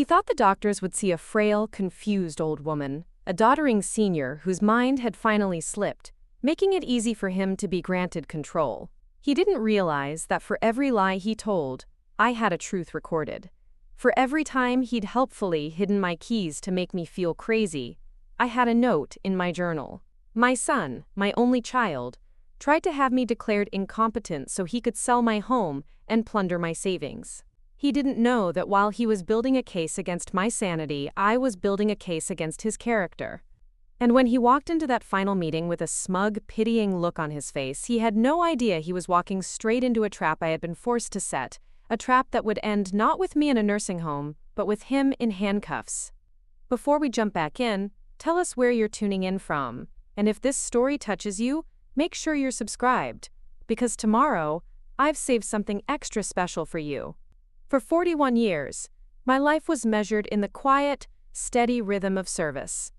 He thought the doctors would see a frail, confused old woman, a doddering senior whose mind had finally slipped, making it easy for him to be granted control. He didn't realize that for every lie he told, I had a truth recorded. For every time he'd helpfully hidden my keys to make me feel crazy, I had a note in my journal. My son, my only child, tried to have me declared incompetent so he could sell my home and plunder my savings. He didn't know that while he was building a case against my sanity, I was building a case against his character. And when he walked into that final meeting with a smug, pitying look on his face, he had no idea he was walking straight into a trap I had been forced to set, a trap that would end not with me in a nursing home, but with him in handcuffs. Before we jump back in, tell us where you're tuning in from, and if this story touches you, make sure you're subscribed, because tomorrow, I've saved something extra special for you. For 41 years, my life was measured in the quiet, steady rhythm of service.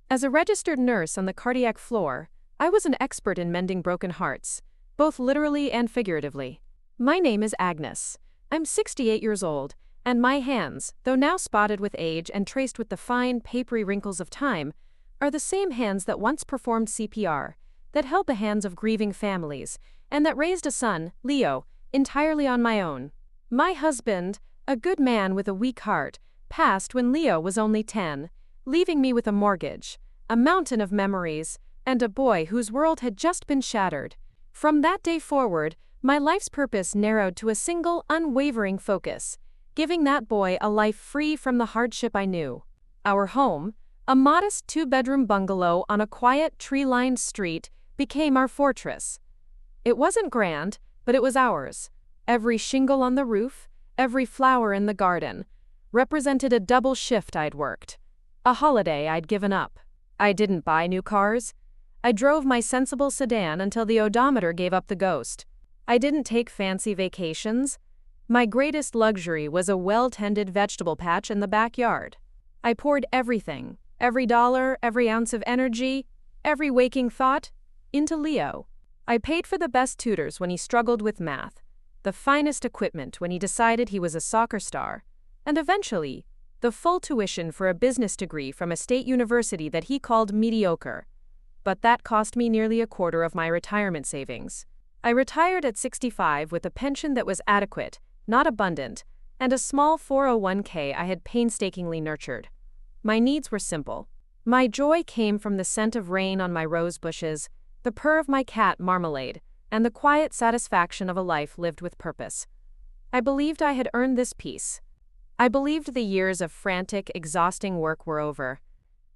As a registered nurse on the cardiac floor, I was an expert in mending broken hearts, both literally and figuratively. My name is Agnes. I'm 68 years old, and my hands, though now spotted with age and traced with the fine, papery wrinkles of time, are the same hands that once performed CPR, that held the hands of grieving families, and that raised a son, Leo, entirely on my own. My husband, a good man with a weak heart, passed when Leo was only 10, leaving me with a mortgage, a mountain of memories, and a boy whose world had just been shattered. From that day forward, my life's purpose narrowed to a single, unwavering focus, giving that boy a life free from the hardship I knew. Our home, a modest 2-bedroom bungalow on a quiet, tree-lined street, became our fortress. It wasn't grand, but it was ours. Every shingle on the roof, every flower in the garden, represented a double shift I'd worked. A holiday I'd given up. I didn't buy new cars. I drove my sensible sedan until the odometer gave up the ghost. I didn't take fancy vacations. My greatest luxury was a well-tended vegetable patch in the backyard. I poured everything, every dollar, every ounce of energy, every waking thought, into Leo. I paid for the best tutors when he struggled with math, the finest equipment when he decided he was a soccer star, and eventually, the full tuition for a business degree from a state university that he called mediocre. But that cost me nearly a quarter of my retirement savings. I retired at 65 with a pension that was adequate, not abundant, and a small 401k I had painstakingly nurtured. My needs were simple. My joy came from the scent of rain on my rose bushes, the purr of my cat Marmalade, and the quiet satisfaction of a life lived with purpose. I believed I had earned this peace. I believed the years of frantic, exhausting work were over.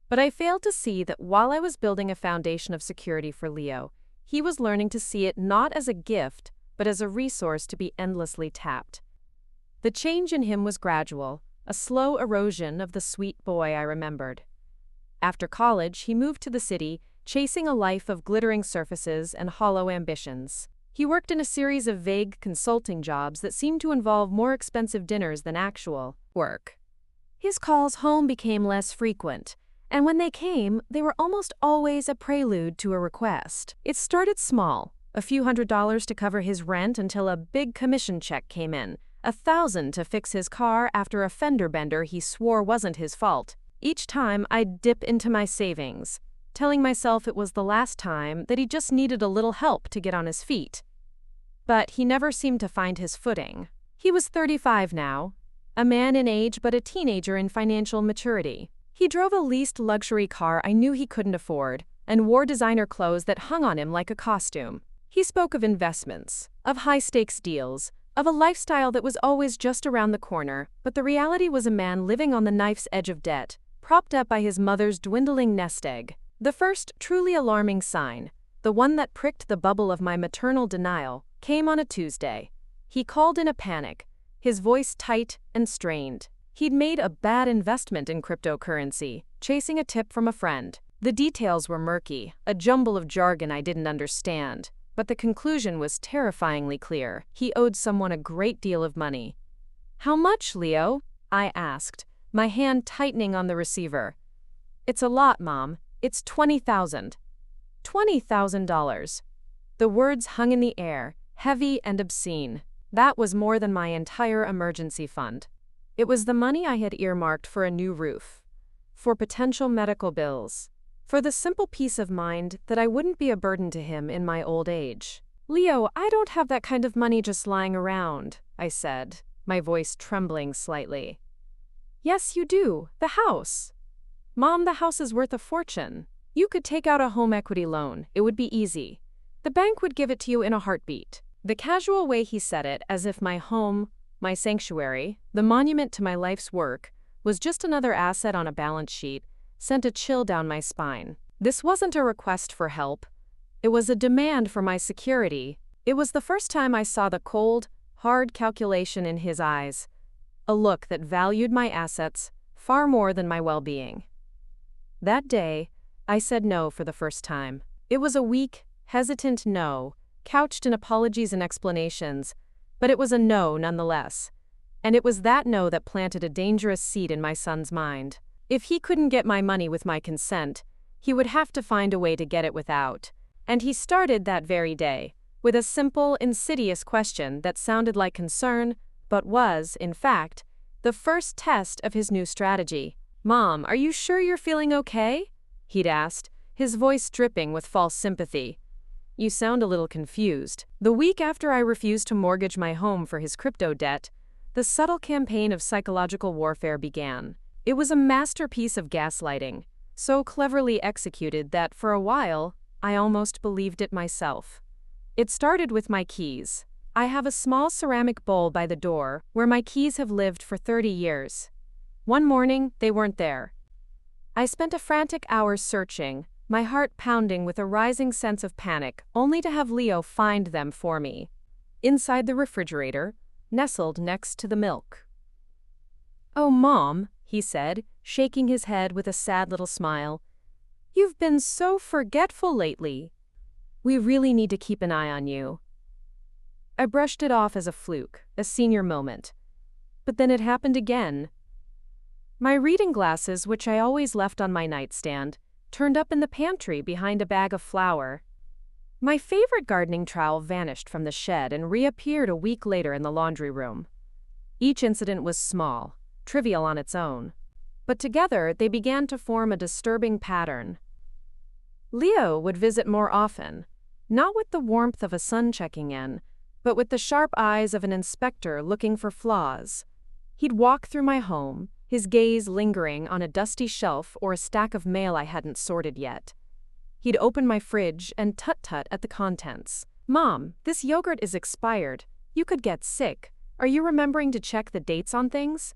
But I failed to see that while I was building a foundation of security for Leo, he was learning to see it not as a gift, but as a resource to be endlessly tapped. The change in him was gradual, a slow erosion of the sweet boy I remembered. After college, he moved to the city, chasing a life of glittering surfaces and hollow ambitions. He worked in a series of vague consulting jobs that seemed to involve more expensive dinners than actual work. His calls home became less frequent, and when they came, they were almost always a prelude to a request. It started small, a few $100s to cover his rent until a big commission check came in, $1,000 to fix his car after a fender bender he swore wasn't his fault. Each time I'd dip into my savings, telling myself it was the last time, that he just needed a little help to get on his feet. But he never seemed to find his footing. He was 35 now, a man in age but a teenager in financial maturity. He drove a leased luxury car I knew he couldn't afford, and wore designer clothes that hung on him like a costume. He spoke of investments, of high-stakes deals, of a lifestyle that was always just around the corner, but the reality was a man living on the knife's edge of debt, propped up by his mother's dwindling nest egg. The first truly alarming sign, the one that pricked the bubble of my maternal denial, came on a Tuesday. He called in a panic, his voice tight and strained. He'd made a bad investment in cryptocurrency, chasing a tip from a friend. The details were murky, a jumble of jargon I didn't understand, but the conclusion was terrifyingly clear. He owed someone a great deal of money. "How much, Leo?" I asked, my hand tightening on the receiver. "It's a lot, Mom. It's $20,000. $20,000. The words hung in the air, heavy and obscene. That was more than my entire emergency fund. It was the money I had earmarked for a new roof, for potential medical bills, for the simple peace of mind that I wouldn't be a burden to him in my old age. "Leo, I don't have that kind of money just lying around," I said, my voice trembling slightly. "Yes, you do. The house." "Mom, the house is worth a fortune. You could take out a home equity loan. It would be easy. The bank would give it to you in a heartbeat." The casual way he said it, as if my home, my sanctuary, the monument to my life's work, was just another asset on a balance sheet, sent a chill down my spine. This wasn't a request for help. It was a demand for my security. It was the first time I saw the cold, hard calculation in his eyes, a look that valued my assets far more than my well-being. That day, I said no for the first time. It was a weak, hesitant no, couched in apologies and explanations, but it was a no nonetheless. And it was that no that planted a dangerous seed in my son's mind. If he couldn't get my money with my consent, he would have to find a way to get it without. And he started that very day, with a simple, insidious question that sounded like concern, but was, in fact, the first test of his new strategy. "Mom, are you sure you're feeling okay?" he'd asked, his voice dripping with false sympathy. "You sound a little confused." The week after I refused to mortgage my home for his crypto debt, the subtle campaign of psychological warfare began. It was a masterpiece of gaslighting, so cleverly executed that for a while, I almost believed it myself. It started with my keys. I have a small ceramic bowl by the door where my keys have lived for 30 years. One morning, they weren't there. I spent a frantic hour searching, my heart pounding with a rising sense of panic, only to have Leo find them for me, inside the refrigerator, nestled next to the milk. "Oh, Mom," he said, shaking his head with a sad little smile. "You've been so forgetful lately. We really need to keep an eye on you." I brushed it off as a fluke, a senior moment. But then it happened again. My reading glasses, which I always left on my nightstand, turned up in the pantry behind a bag of flour. My favorite gardening trowel vanished from the shed and reappeared a week later in the laundry room. Each incident was small, trivial on its own, but together they began to form a disturbing pattern. Leo would visit more often, not with the warmth of a son checking in, but with the sharp eyes of an inspector looking for flaws. He'd walk through my home, his gaze lingering on a dusty shelf or a stack of mail I hadn't sorted yet. He'd open my fridge and tut-tut at the contents. "Mom, this yogurt is expired. You could get sick. Are you remembering to check the dates on things?"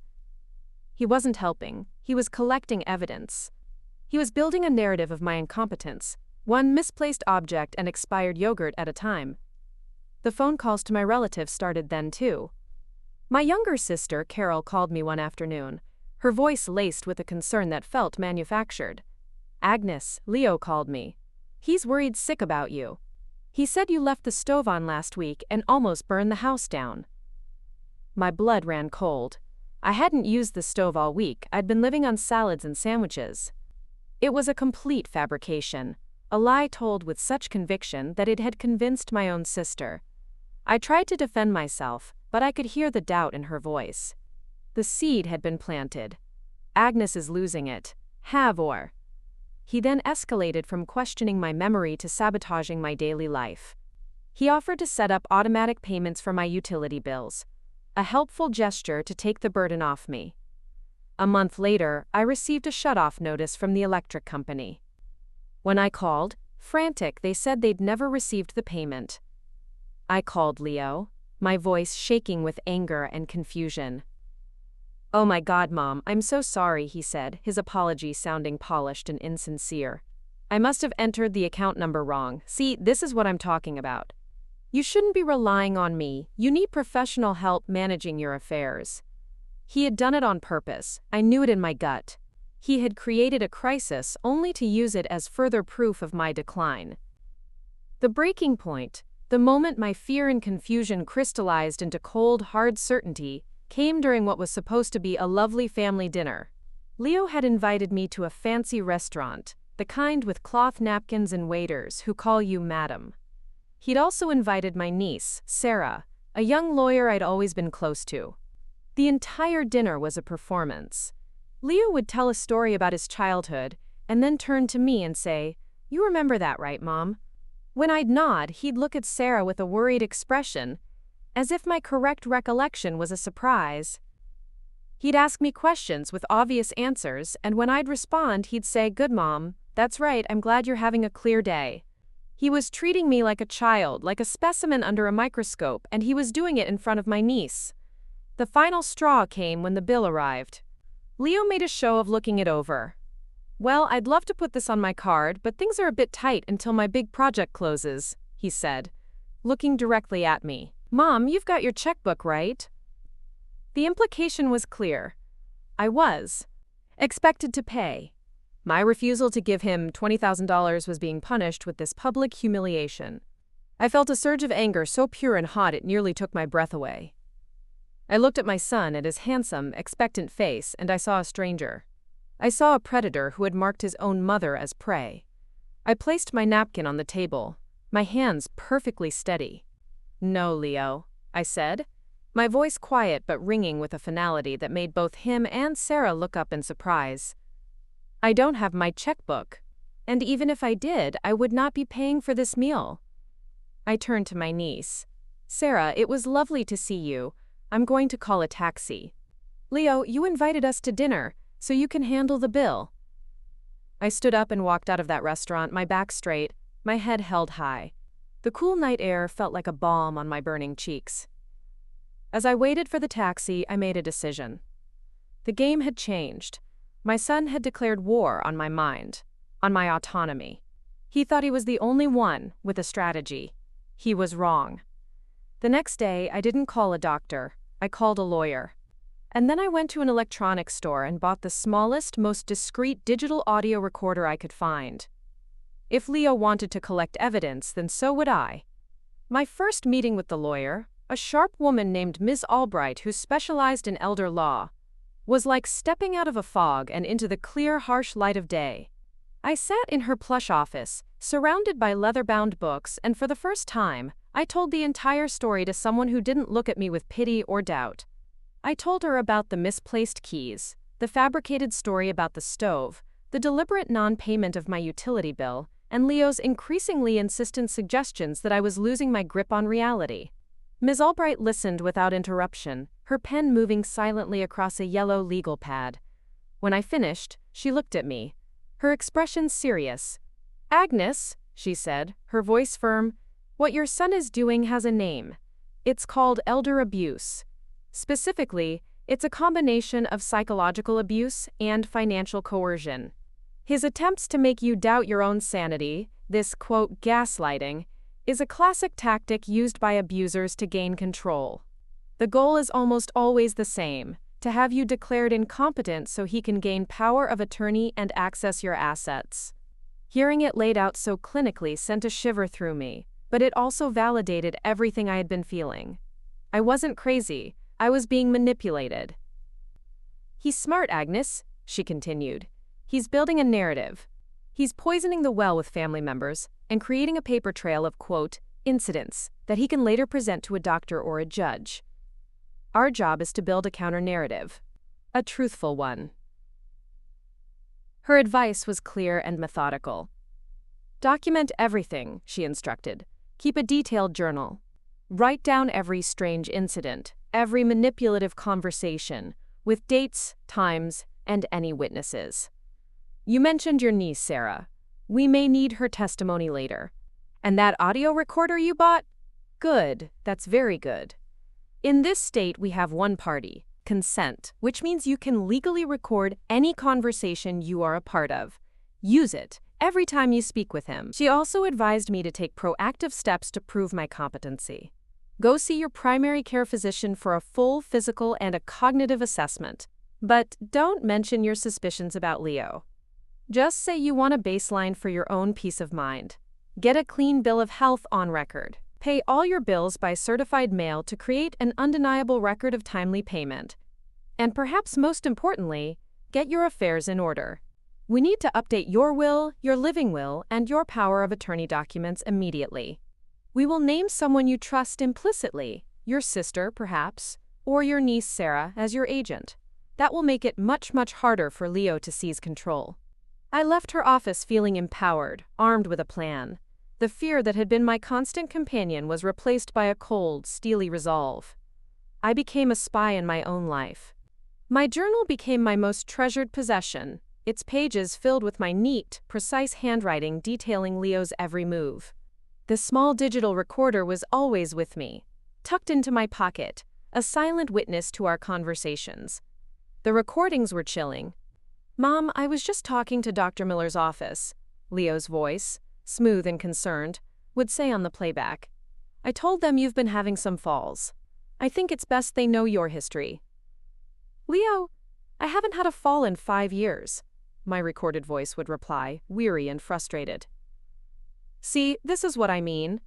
He wasn't helping. He was collecting evidence. He was building a narrative of my incompetence, one misplaced object and expired yogurt at a time. The phone calls to my relatives started then, too. My younger sister, Carol, called me one afternoon, her voice laced with a concern that felt manufactured. "Agnes, Leo called me. He's worried sick about you. He said you left the stove on last week and almost burned the house down." My blood ran cold. I hadn't used the stove all week. I'd been living on salads and sandwiches. It was a complete fabrication, a lie told with such conviction that it had convinced my own sister. I tried to defend myself, but I could hear the doubt in her voice. The seed had been planted. Agnes is losing it. Have or. He then escalated from questioning my memory to sabotaging my daily life. He offered to set up automatic payments for my utility bills, a helpful gesture to take the burden off me. A month later, I received a shut-off notice from the electric company. When I called, frantic, they said they'd never received the payment. I called Leo, my voice shaking with anger and confusion. "Oh my God, Mom, I'm so sorry," he said, his apology sounding polished and insincere. "I must have entered the account number wrong. See, this is what I'm talking about. You shouldn't be relying on me. You need professional help managing your affairs." He had done it on purpose. I knew it in my gut. He had created a crisis only to use it as further proof of my decline. The breaking point, the moment my fear and confusion crystallized into cold, hard certainty, came during what was supposed to be a lovely family dinner. Leo had invited me to a fancy restaurant, the kind with cloth napkins and waiters who call you madam. He'd also invited my niece, Sarah, a young lawyer I'd always been close to. The entire dinner was a performance. Leo would tell a story about his childhood, and then turn to me and say, "You remember that, right, Mom?" When I'd nod, he'd look at Sarah with a worried expression, as if my correct recollection was a surprise. He'd ask me questions with obvious answers, and when I'd respond, he'd say, "Good, Mom. That's right, I'm glad you're having a clear day." He was treating me like a child, like a specimen under a microscope, and he was doing it in front of my niece. The final straw came when the bill arrived. Leo made a show of looking it over. "Well, I'd love to put this on my card, but things are a bit tight until my big project closes," he said, looking directly at me. "Mom, you've got your checkbook, right?" The implication was clear. I was expected to pay. My refusal to give him $20,000 was being punished with this public humiliation. I felt a surge of anger so pure and hot it nearly took my breath away. I looked at my son, at his handsome, expectant face, and I saw a stranger. I saw a predator who had marked his own mother as prey. I placed my napkin on the table, my hands perfectly steady. "No, Leo," I said, my voice quiet but ringing with a finality that made both him and Sarah look up in surprise. "I don't have my checkbook, and even if I did, I would not be paying for this meal." I turned to my niece. "Sarah, it was lovely to see you. I'm going to call a taxi." "Leo, you invited us to dinner, so you can handle the bill." I stood up and walked out of that restaurant, my back straight, my head held high. The cool night air felt like a balm on my burning cheeks. As I waited for the taxi, I made a decision. The game had changed. My son had declared war on my mind, on my autonomy. He thought he was the only one with a strategy. He was wrong. The next day, I didn't call a doctor. I called a lawyer. And then I went to an electronics store and bought the smallest, most discreet digital audio recorder I could find. If Leo wanted to collect evidence, then so would I. My first meeting with the lawyer, a sharp woman named Ms. Albright who specialized in elder law, was like stepping out of a fog and into the clear, harsh light of day. I sat in her plush office, surrounded by leather-bound books, and for the first time, I told the entire story to someone who didn't look at me with pity or doubt. I told her about the misplaced keys, the fabricated story about the stove, the deliberate non-payment of my utility bill, and Leo's increasingly insistent suggestions that I was losing my grip on reality. Ms. Albright listened without interruption, her pen moving silently across a yellow legal pad. When I finished, she looked at me, her expression serious. "Agnes," she said, her voice firm, "what your son is doing has a name. It's called elder abuse. Specifically, it's a combination of psychological abuse and financial coercion. His attempts to make you doubt your own sanity, this, quote, gaslighting, is a classic tactic used by abusers to gain control. The goal is almost always the same, to have you declared incompetent so he can gain power of attorney and access your assets." Hearing it laid out so clinically sent a shiver through me, but it also validated everything I had been feeling. I wasn't crazy, I was being manipulated. "He's smart, Agnes," she continued. "He's building a narrative. He's poisoning the well with family members and creating a paper trail of, quote, incidents that he can later present to a doctor or a judge. Our job is to build a counter-narrative, a truthful one." Her advice was clear and methodical. "Document everything," she instructed. "Keep a detailed journal. Write down every strange incident, every manipulative conversation, with dates, times, and any witnesses. You mentioned your niece, Sarah. We may need her testimony later. And that audio recorder you bought? Good, that's very good. In this state, we have one party, consent, which means you can legally record any conversation you are a part of. Use it every time you speak with him." She also advised me to take proactive steps to prove my competency. Go see your primary care physician for a full physical and a cognitive assessment. But don't mention your suspicions about Leo. Just say you want a baseline for your own peace of mind. Get a clean bill of health on record. Pay all your bills by certified mail to create an undeniable record of timely payment. And perhaps most importantly, get your affairs in order. We need to update your will, your living will, and your power of attorney documents immediately. We will name someone you trust implicitly, your sister, perhaps, or your niece Sarah as your agent. That will make it much, much harder for Leo to seize control. I left her office feeling empowered, armed with a plan. The fear that had been my constant companion was replaced by a cold, steely resolve. I became a spy in my own life. My journal became my most treasured possession, its pages filled with my neat, precise handwriting detailing Leo's every move. The small digital recorder was always with me, tucked into my pocket, a silent witness to our conversations. The recordings were chilling. "Mom, I was just talking to Dr. Miller's office," Leo's voice, smooth and concerned, would say on the playback. "I told them you've been having some falls. I think it's best they know your history." "Leo, I haven't had a fall in 5 years," my recorded voice would reply, weary and frustrated. "See, this is what I mean.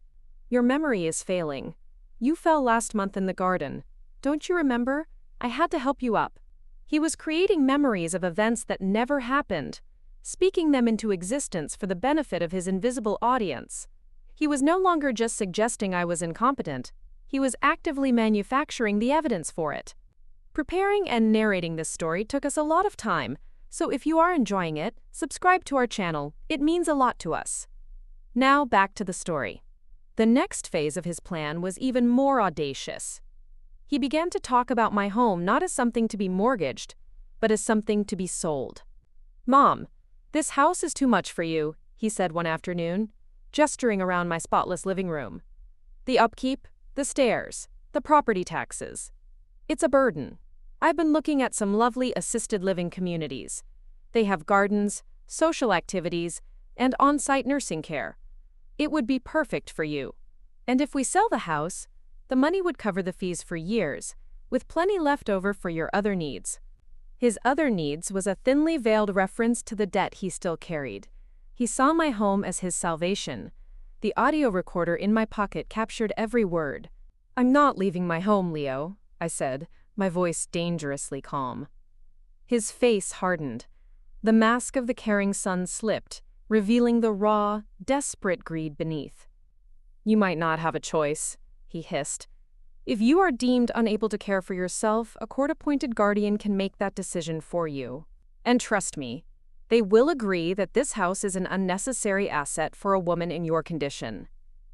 Your memory is failing. You fell last month in the garden. Don't you remember? I had to help you up." He was creating memories of events that never happened, speaking them into existence for the benefit of his invisible audience. He was no longer just suggesting I was incompetent. He was actively manufacturing the evidence for it. Preparing and narrating this story took us a lot of time, so if you are enjoying it, subscribe to our channel. It means a lot to us. Now back to the story. The next phase of his plan was even more audacious. He began to talk about my home not as something to be mortgaged, but as something to be sold. "Mom, this house is too much for you," he said one afternoon, gesturing around my spotless living room. "The upkeep, the stairs, the property taxes. It's a burden. I've been looking at some lovely assisted living communities. They have gardens, social activities, and on-site nursing care. It would be perfect for you. And if we sell the house, the money would cover the fees for years, with plenty left over for your other needs." His other needs was a thinly veiled reference to the debt he still carried. He saw my home as his salvation. The audio recorder in my pocket captured every word. "I'm not leaving my home, Leo," I said, my voice dangerously calm. His face hardened. The mask of the caring son slipped, revealing the raw, desperate greed beneath. "You might not have a choice," he hissed. "If you are deemed unable to care for yourself, a court-appointed guardian can make that decision for you. And trust me, they will agree that this house is an unnecessary asset for a woman in your condition.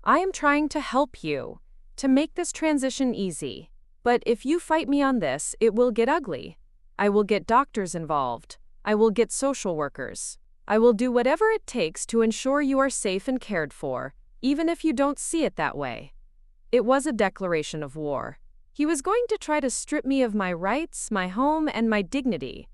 I am trying to help you, to make this transition easy. But if you fight me on this, it will get ugly. I will get doctors involved. I will get social workers. I will do whatever it takes to ensure you are safe and cared for, even if you don't see it that way." It was a declaration of war. He was going to try to strip me of my rights, my home, and my dignity.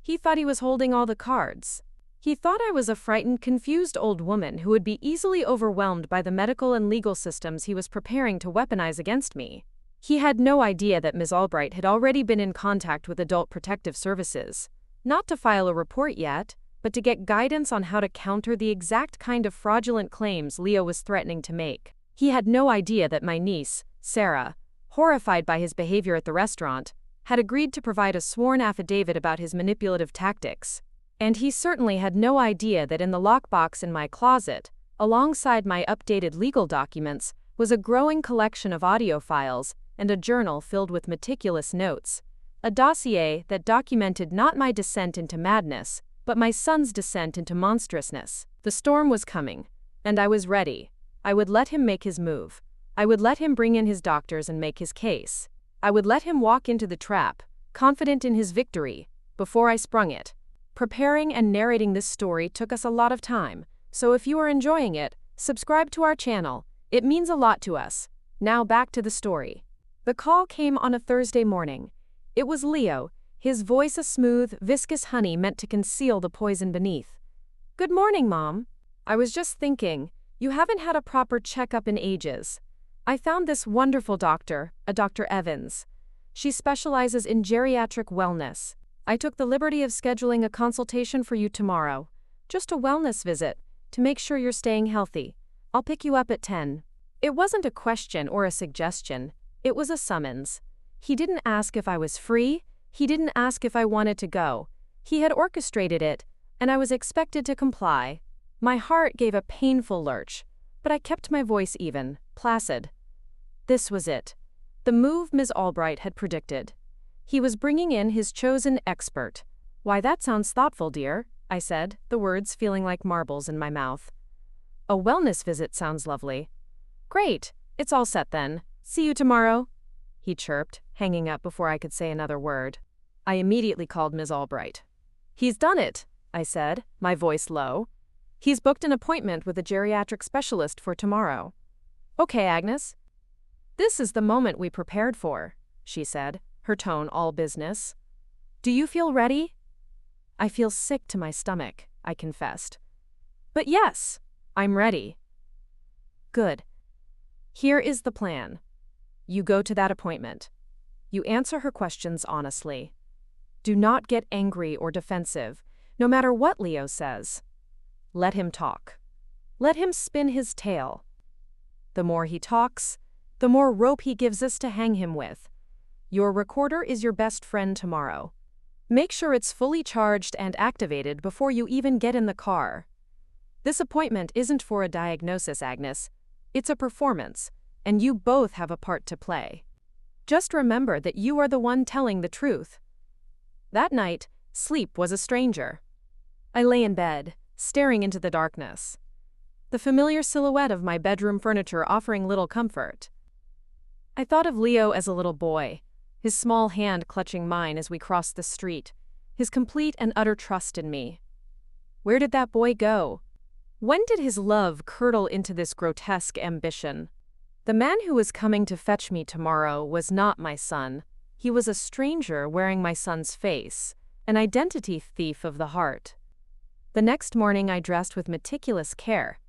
He thought he was holding all the cards. He thought I was a frightened, confused old woman who would be easily overwhelmed by the medical and legal systems he was preparing to weaponize against me. He had no idea that Ms. Albright had already been in contact with Adult Protective Services, not to file a report yet, but to get guidance on how to counter the exact kind of fraudulent claims Leo was threatening to make. He had no idea that my niece, Sarah, horrified by his behavior at the restaurant, had agreed to provide a sworn affidavit about his manipulative tactics. And he certainly had no idea that in the lockbox in my closet, alongside my updated legal documents, was a growing collection of audio files and a journal filled with meticulous notes, a dossier that documented not my descent into madness, but my son's descent into monstrousness. The storm was coming, and I was ready. I would let him make his move. I would let him bring in his doctors and make his case. I would let him walk into the trap, confident in his victory, before I sprung it. Preparing and narrating this story took us a lot of time, so if you are enjoying it, subscribe to our channel. It means a lot to us. Now back to the story. The call came on a Thursday morning. It was Leo, his voice a smooth, viscous honey meant to conceal the poison beneath. "Good morning, Mom. I was just thinking, you haven't had a proper checkup in ages. I found this wonderful doctor, a Dr. Evans. She specializes in geriatric wellness. I took the liberty of scheduling a consultation for you tomorrow. Just a wellness visit, to make sure you're staying healthy. I'll pick you up at 10. It wasn't a question or a suggestion. It was a summons. He didn't ask if I was free. He didn't ask if I wanted to go. He had orchestrated it, and I was expected to comply. My heart gave a painful lurch, but I kept my voice even, placid. This was it. The move Ms. Albright had predicted. He was bringing in his chosen expert. "Why, that sounds thoughtful, dear," I said, the words feeling like marbles in my mouth. "A wellness visit sounds lovely." "Great, it's all set then. See you tomorrow," he chirped, hanging up before I could say another word. I immediately called Ms. Albright. "He's done it," I said, my voice low. "He's booked an appointment with a geriatric specialist for tomorrow." "Okay, Agnes." "This is the moment we prepared for," she said, her tone all business. "Do you feel ready?" "I feel sick to my stomach," I confessed. "But yes, I'm ready." "Good. Here is the plan. You go to that appointment. You answer her questions honestly. Do not get angry or defensive, no matter what Leo says. Let him talk. Let him spin his tale. The more he talks, the more rope he gives us to hang him with. Your recorder is your best friend tomorrow. Make sure it's fully charged and activated before you even get in the car. This appointment isn't for a diagnosis, Agnes. It's a performance, and you both have a part to play. Just remember that you are the one telling the truth." That night, sleep was a stranger. I lay in bed, staring into the darkness, the familiar silhouette of my bedroom furniture offering little comfort. I thought of Leo as a little boy, his small hand clutching mine as we crossed the street, his complete and utter trust in me. Where did that boy go? When did his love curdle into this grotesque ambition? The man who was coming to fetch me tomorrow was not my son. He was a stranger wearing my son's face, an identity thief of the heart. The next morning I dressed with meticulous care.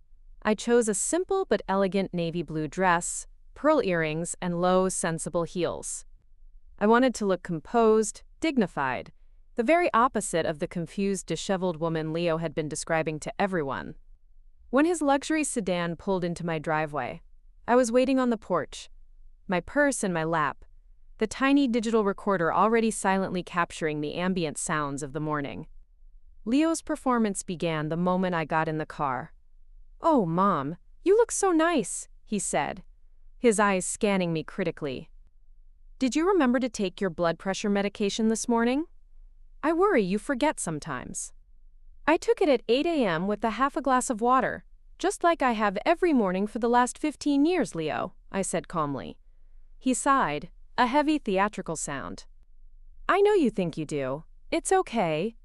I chose a simple but elegant navy blue dress, pearl earrings, and low, sensible heels. I wanted to look composed, dignified, the very opposite of the confused, disheveled woman Leo had been describing to everyone. When his luxury sedan pulled into my driveway, I was waiting on the porch, my purse in my lap, the tiny digital recorder already silently capturing the ambient sounds of the morning. Leo's performance began the moment I got in the car. "Oh, Mom, you look so nice," he said, his eyes scanning me critically. "Did you remember to take your blood pressure medication this morning? I worry you forget sometimes." "I took it at 8 a.m. with half a glass of water, just like I have every morning for the last 15 years, Leo," I said calmly. He sighed, a heavy theatrical sound. "I know you think you do. It's okay."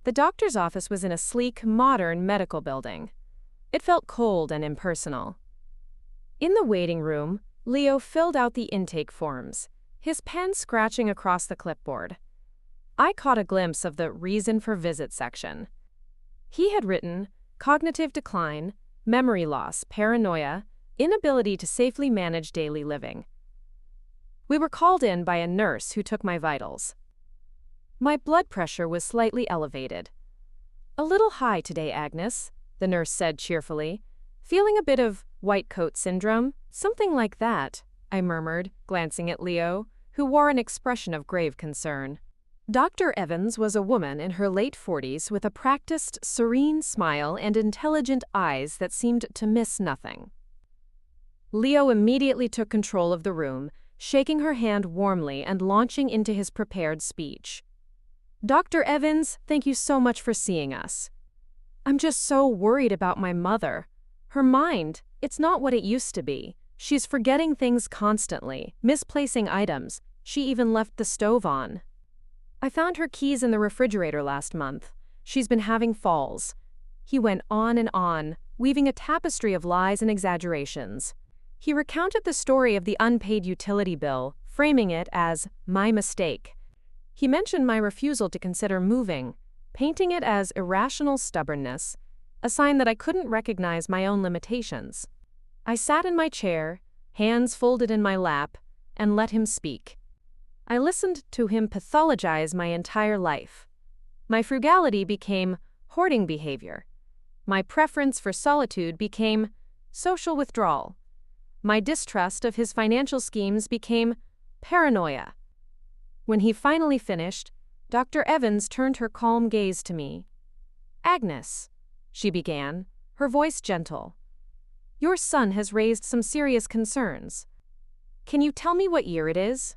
The doctor's office was in a sleek, modern medical building. It felt cold and impersonal. In the waiting room, Leo filled out the intake forms, his pen scratching across the clipboard. I caught a glimpse of the reason for visit section. He had written cognitive decline, memory loss, paranoia, inability to safely manage daily living. We were called in by a nurse who took my vitals. My blood pressure was slightly elevated. "A little high today, Agnes," the nurse said cheerfully. "Feeling a bit of white coat syndrome? Something like that," I murmured, glancing at Leo, who wore an expression of grave concern. Dr. Evans was a woman in her late 40s with a practiced, serene smile and intelligent eyes that seemed to miss nothing. Leo immediately took control of the room, shaking her hand warmly and launching into his prepared speech. "Dr. Evans, thank you so much for seeing us. I'm just so worried about my mother. Her mind, it's not what it used to be. She's forgetting things constantly, misplacing items. She even left the stove on. I found her keys in the refrigerator last month. She's been having falls." He went on and on, weaving a tapestry of lies and exaggerations. He recounted the story of the unpaid utility bill, framing it as my mistake. He mentioned my refusal to consider moving, painting it as irrational stubbornness, a sign that I couldn't recognize my own limitations. I sat in my chair, hands folded in my lap, and let him speak. I listened to him pathologize my entire life. My frugality became hoarding behavior. My preference for solitude became social withdrawal. My distrust of his financial schemes became paranoia. When he finally finished, Dr. Evans turned her calm gaze to me. "Agnes," she began, her voice gentle, "your son has raised some serious concerns. Can you tell me what year it is?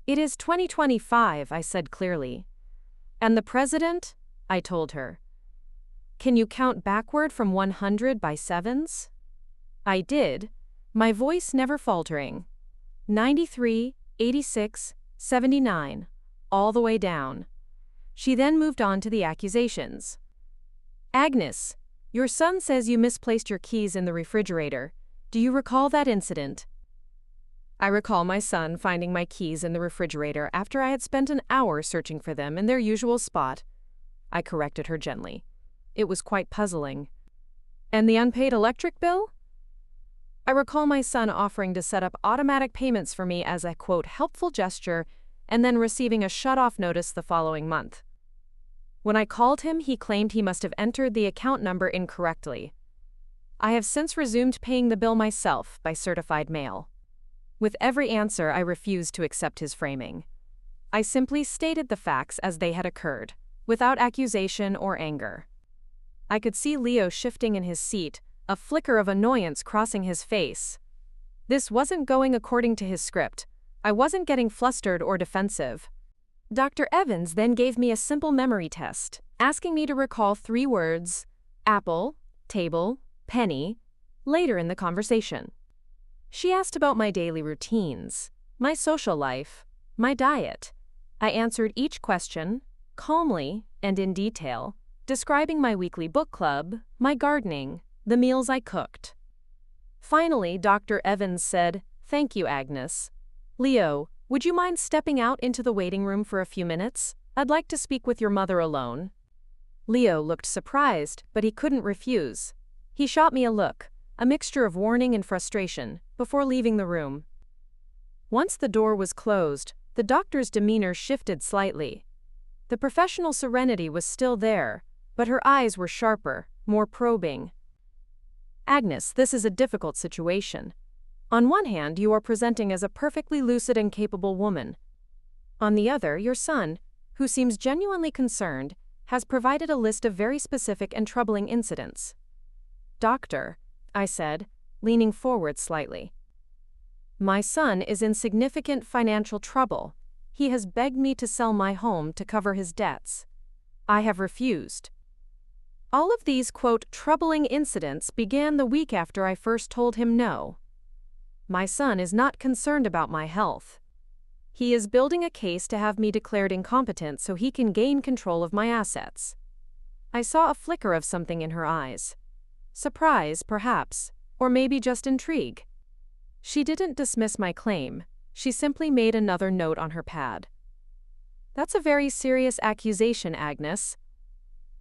It is 2025, I said clearly. And the president? I told her. Can you count backward from 100 by sevens? I did, my voice never faltering. 93, 86, 79, all the way down. She then moved on to the accusations. Agnes, your son says you misplaced your keys in the refrigerator. Do you recall that incident? I recall my son finding my keys in the refrigerator after I had spent an hour searching for them in their usual spot. I corrected her gently. It was quite puzzling. And the unpaid electric bill? I recall my son offering to set up automatic payments for me as a, quote, helpful gesture, and then receiving a shut-off notice the following month. When I called him, he claimed he must have entered the account number incorrectly. I have since resumed paying the bill myself by certified mail. With every answer, I refused to accept his framing. I simply stated the facts as they had occurred, without accusation or anger. I could see Leo shifting in his seat, a flicker of annoyance crossing his face. This wasn't going according to his script. I wasn't getting flustered or defensive. Dr. Evans then gave me a simple memory test, asking me to recall 3 words: apple, table, penny, later in the conversation. She asked about my daily routines, my social life, my diet. I answered each question, calmly and in detail, describing my weekly book club, my gardening, the meals I cooked. Finally, Dr. Evans said, "Thank you, Agnes. Leo, would you mind stepping out into the waiting room for a few minutes? I'd like to speak with your mother alone." Leo looked surprised, but he couldn't refuse. He shot me a look, a mixture of warning and frustration, before leaving the room. Once the door was closed, the doctor's demeanor shifted slightly. The professional serenity was still there, but her eyes were sharper, more probing. Agnes, this is a difficult situation. On one hand, you are presenting as a perfectly lucid and capable woman. On the other, your son, who seems genuinely concerned, has provided a list of very specific and troubling incidents. Doctor, I said, leaning forward slightly. My son is in significant financial trouble. He has begged me to sell my home to cover his debts. I have refused. All of these, quote, troubling incidents began the week after I first told him no. My son is not concerned about my health. He is building a case to have me declared incompetent so he can gain control of my assets. I saw a flicker of something in her eyes. Surprise, perhaps, or maybe just intrigue. She didn't dismiss my claim. She simply made another note on her pad. That's a very serious accusation, Agnes.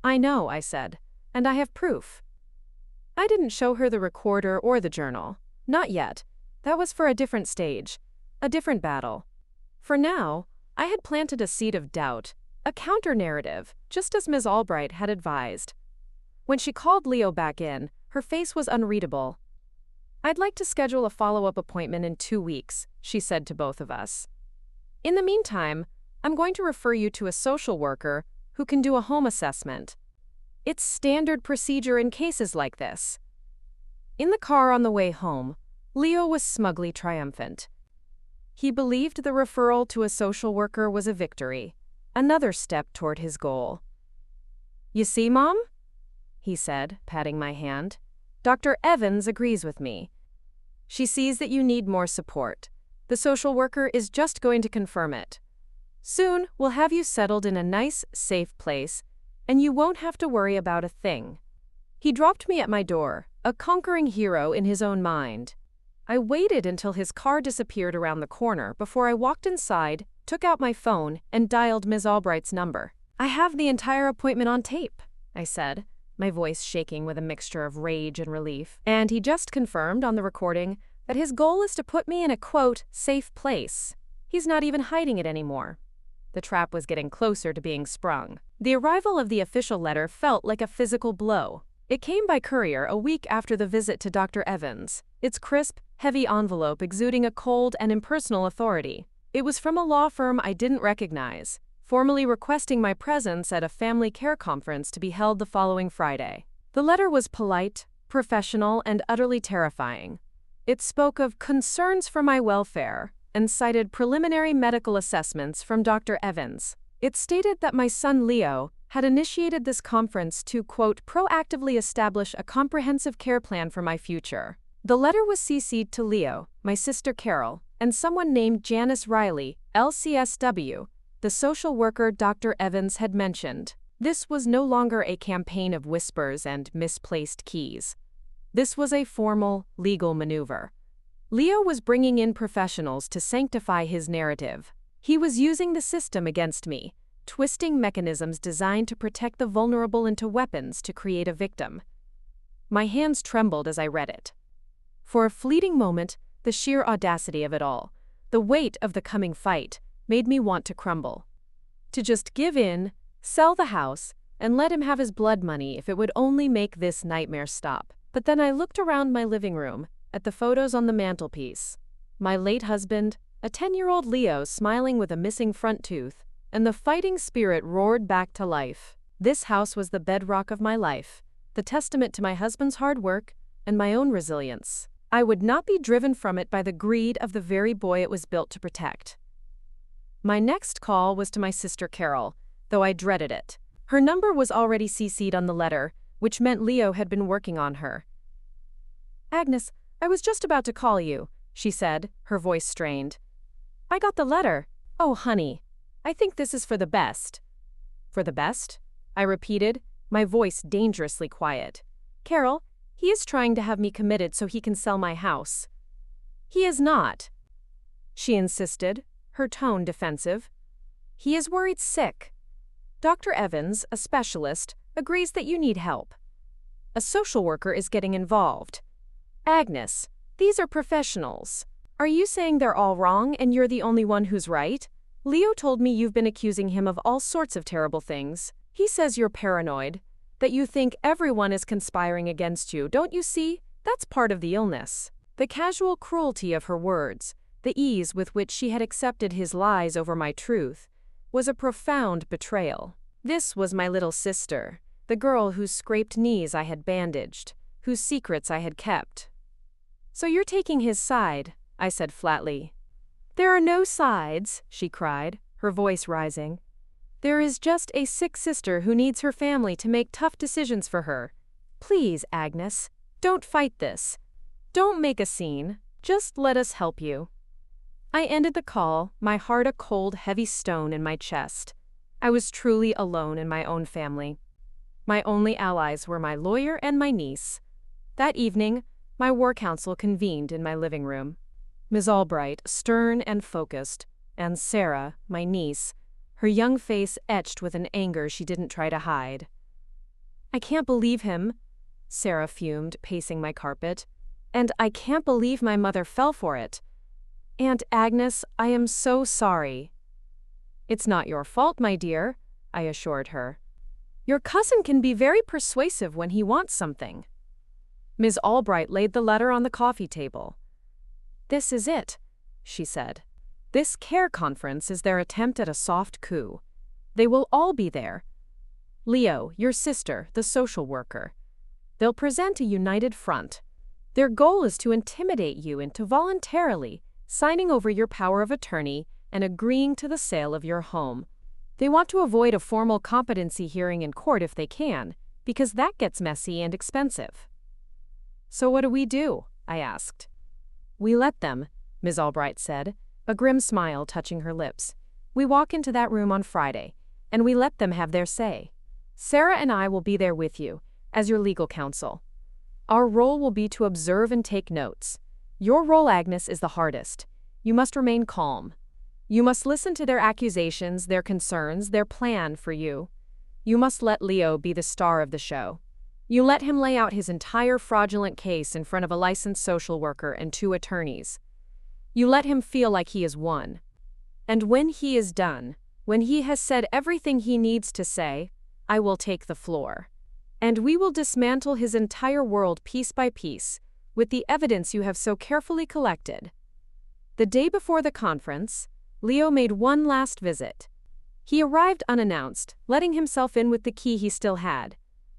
I know, I said, and I have proof. I didn't show her the recorder or the journal. Not yet. That was for a different stage, a different battle. For now, I had planted a seed of doubt, a counter-narrative, just as Ms. Albright had advised. When she called Leo back in, her face was unreadable. I'd like to schedule a follow-up appointment in 2 weeks, she said to both of us. In the meantime, I'm going to refer you to a social worker who can do a home assessment. It's standard procedure in cases like this. In the car on the way home, Leo was smugly triumphant. He believed the referral to a social worker was a victory, another step toward his goal. You see, Mom? He said, patting my hand. Dr. Evans agrees with me. She sees that you need more support. The social worker is just going to confirm it. Soon, we'll have you settled in a nice, safe place, and you won't have to worry about a thing. He dropped me at my door, a conquering hero in his own mind. I waited until his car disappeared around the corner before I walked inside, took out my phone, and dialed Ms. Albright's number. I have the entire appointment on tape, I said, my voice shaking with a mixture of rage and relief. And he just confirmed on the recording that his goal is to put me in a, quote, safe place. He's not even hiding it anymore. The trap was getting closer to being sprung. The arrival of the official letter felt like a physical blow. It came by courier a week after the visit to Dr. Evans, its crisp, heavy envelope exuding a cold and impersonal authority. It was from a law firm I didn't recognize, formally requesting my presence at a family care conference to be held the following Friday. The letter was polite, professional, and utterly terrifying. It spoke of concerns for my welfare and cited preliminary medical assessments from Dr. Evans. It stated that my son Leo had initiated this conference to, quote, proactively establish a comprehensive care plan for my future. The letter was CC'd to Leo, my sister Carol, and someone named Janice Riley, LCSW, the social worker Dr. Evans had mentioned. This was no longer a campaign of whispers and misplaced keys. This was a formal, legal maneuver. Leo was bringing in professionals to sanctify his narrative. He was using the system against me, twisting mechanisms designed to protect the vulnerable into weapons to create a victim. My hands trembled as I read it. For a fleeting moment, the sheer audacity of it all, the weight of the coming fight, made me want to crumble. To just give in, sell the house, and let him have his blood money if it would only make this nightmare stop. But then I looked around my living room, at the photos on the mantelpiece. My late husband, a 10-year-old Leo smiling with a missing front tooth, and the fighting spirit roared back to life. This house was the bedrock of my life, the testament to my husband's hard work and my own resilience. I would not be driven from it by the greed of the very boy it was built to protect. My next call was to my sister Carol, though I dreaded it. Her number was already CC'd on the letter, which meant Leo had been working on her. "Agnes, I was just about to call you," she said, her voice strained. "I got the letter. Oh, honey, I think this is for the best." "For the best?" I repeated, my voice dangerously quiet. "Carol, he is trying to have me committed so he can sell my house." "He is not," she insisted, her tone defensive. "He is worried sick. Dr. Evans, a specialist, agrees that you need help. A social worker is getting involved. Agnes, these are professionals. Are you saying they're all wrong and you're the only one who's right? Leo told me you've been accusing him of all sorts of terrible things. He says you're paranoid, that you think everyone is conspiring against you. Don't you see? That's part of the illness." The casual cruelty of her words, the ease with which she had accepted his lies over my truth, was a profound betrayal. This was my little sister, the girl whose scraped knees I had bandaged, whose secrets I had kept. "So you're taking his side," I said flatly. "There are no sides," she cried, her voice rising. "There is just a sick sister who needs her family to make tough decisions for her. Please, Agnes, don't fight this. Don't make a scene. Just let us help you." I ended the call, my heart a cold, heavy stone in my chest. I was truly alone in my own family. My only allies were my lawyer and my niece. That evening, my war council convened in my living room. Ms. Albright, stern and focused, and Sarah, my niece, her young face etched with an anger she didn't try to hide. "I can't believe him," Sarah fumed, pacing my carpet. "And I can't believe my mother fell for it. Aunt Agnes, I am so sorry." "It's not your fault, my dear," I assured her. "Your cousin can be very persuasive when he wants something." Ms. Albright laid the letter on the coffee table. "This is it," she said. "This care conference is their attempt at a soft coup. They will all be there. Leo, your sister, the social worker. They'll present a united front. Their goal is to intimidate you into voluntarily signing over your power of attorney and agreeing to the sale of your home. They want to avoid a formal competency hearing in court if they can, because that gets messy and expensive." "So what do?" I asked. "We let them," Ms. Albright said, a grim smile touching her lips. "We walk into that room on Friday, and we let them have their say. Sarah and I will be there with you, as your legal counsel. Our role will be to observe and take notes. Your role, Agnes, is the hardest. You must remain calm. You must listen to their accusations, their concerns, their plan for you. You must let Leo be the star of the show. You let him lay out his entire fraudulent case in front of a licensed social worker and 2 attorneys. You let him feel like he is won. And when he is done, when he has said everything he needs to say, I will take the floor. And we will dismantle his entire world piece by piece, with the evidence you have so carefully collected." The day before the conference, Leo made one last visit. He arrived unannounced, letting himself in with the key he still had.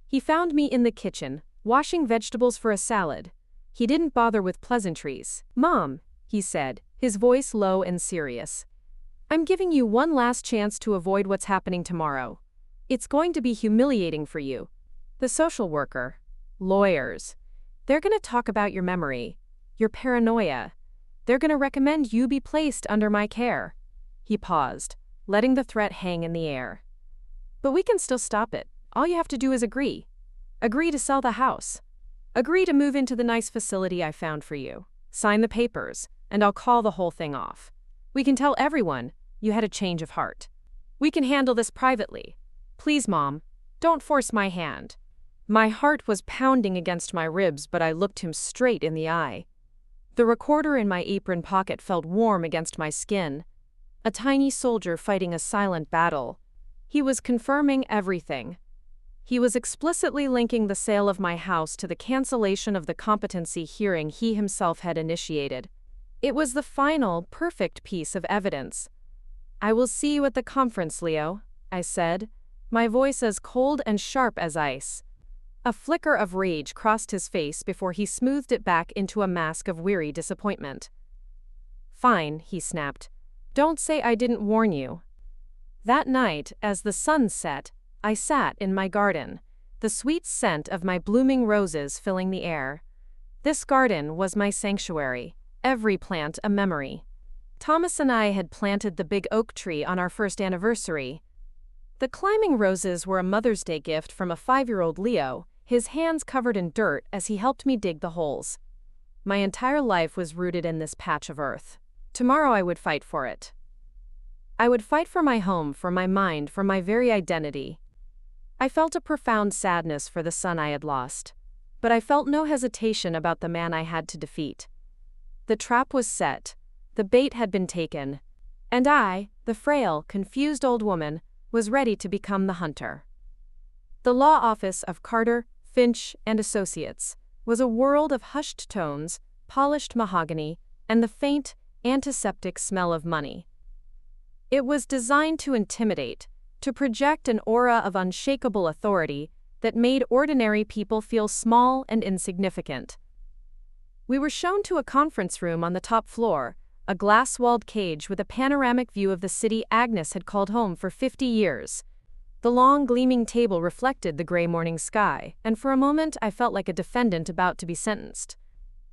He found me in the kitchen, washing vegetables for a salad. He didn't bother with pleasantries. "Mom," he said, his voice low and serious. "I'm giving you one last chance to avoid what's happening tomorrow. It's going to be humiliating for you. The social worker, lawyers, they're going to talk about your memory, your paranoia. They're going to recommend you be placed under my care." He paused, letting the threat hang in the air. "But we can still stop it. All you have to do is agree. Agree to sell the house. Agree to move into the nice facility I found for you. Sign the papers, and I'll call the whole thing off. We can tell everyone you had a change of heart. We can handle this privately. Please, Mom, don't force my hand." My heart was pounding against my ribs, but I looked him straight in the eye. The recorder in my apron pocket felt warm against my skin. A tiny soldier fighting a silent battle. He was confirming everything. He was explicitly linking the sale of my house to the cancellation of the competency hearing he himself had initiated. It was the final, perfect piece of evidence. "I will see you at the conference, Leo," I said, my voice as cold and sharp as ice. A flicker of rage crossed his face before he smoothed it back into a mask of weary disappointment. "Fine," he snapped. "Don't say I didn't warn you." That night, as the sun set, I sat in my garden, the sweet scent of my blooming roses filling the air. This garden was my sanctuary, every plant a memory. Thomas and I had planted the big oak tree on our first anniversary. The climbing roses were a Mother's Day gift from a 5-year-old Leo, his hands covered in dirt as he helped me dig the holes. My entire life was rooted in this patch of earth. Tomorrow I would fight for it. I would fight for my home, for my mind, for my very identity. I felt a profound sadness for the son I had lost, but I felt no hesitation about the man I had to defeat. The trap was set, the bait had been taken, and I, the frail, confused old woman, was ready to become the hunter. The law office of Carter, Finch, and Associates was a world of hushed tones, polished mahogany, and the faint, antiseptic smell of money. It was designed to intimidate, to project an aura of unshakable authority that made ordinary people feel small and insignificant. We were shown to a conference room on the top floor, a glass-walled cage with a panoramic view of the city Agnes had called home for 50 years. The long, gleaming table reflected the gray morning sky, and for a moment I felt like a defendant about to be sentenced.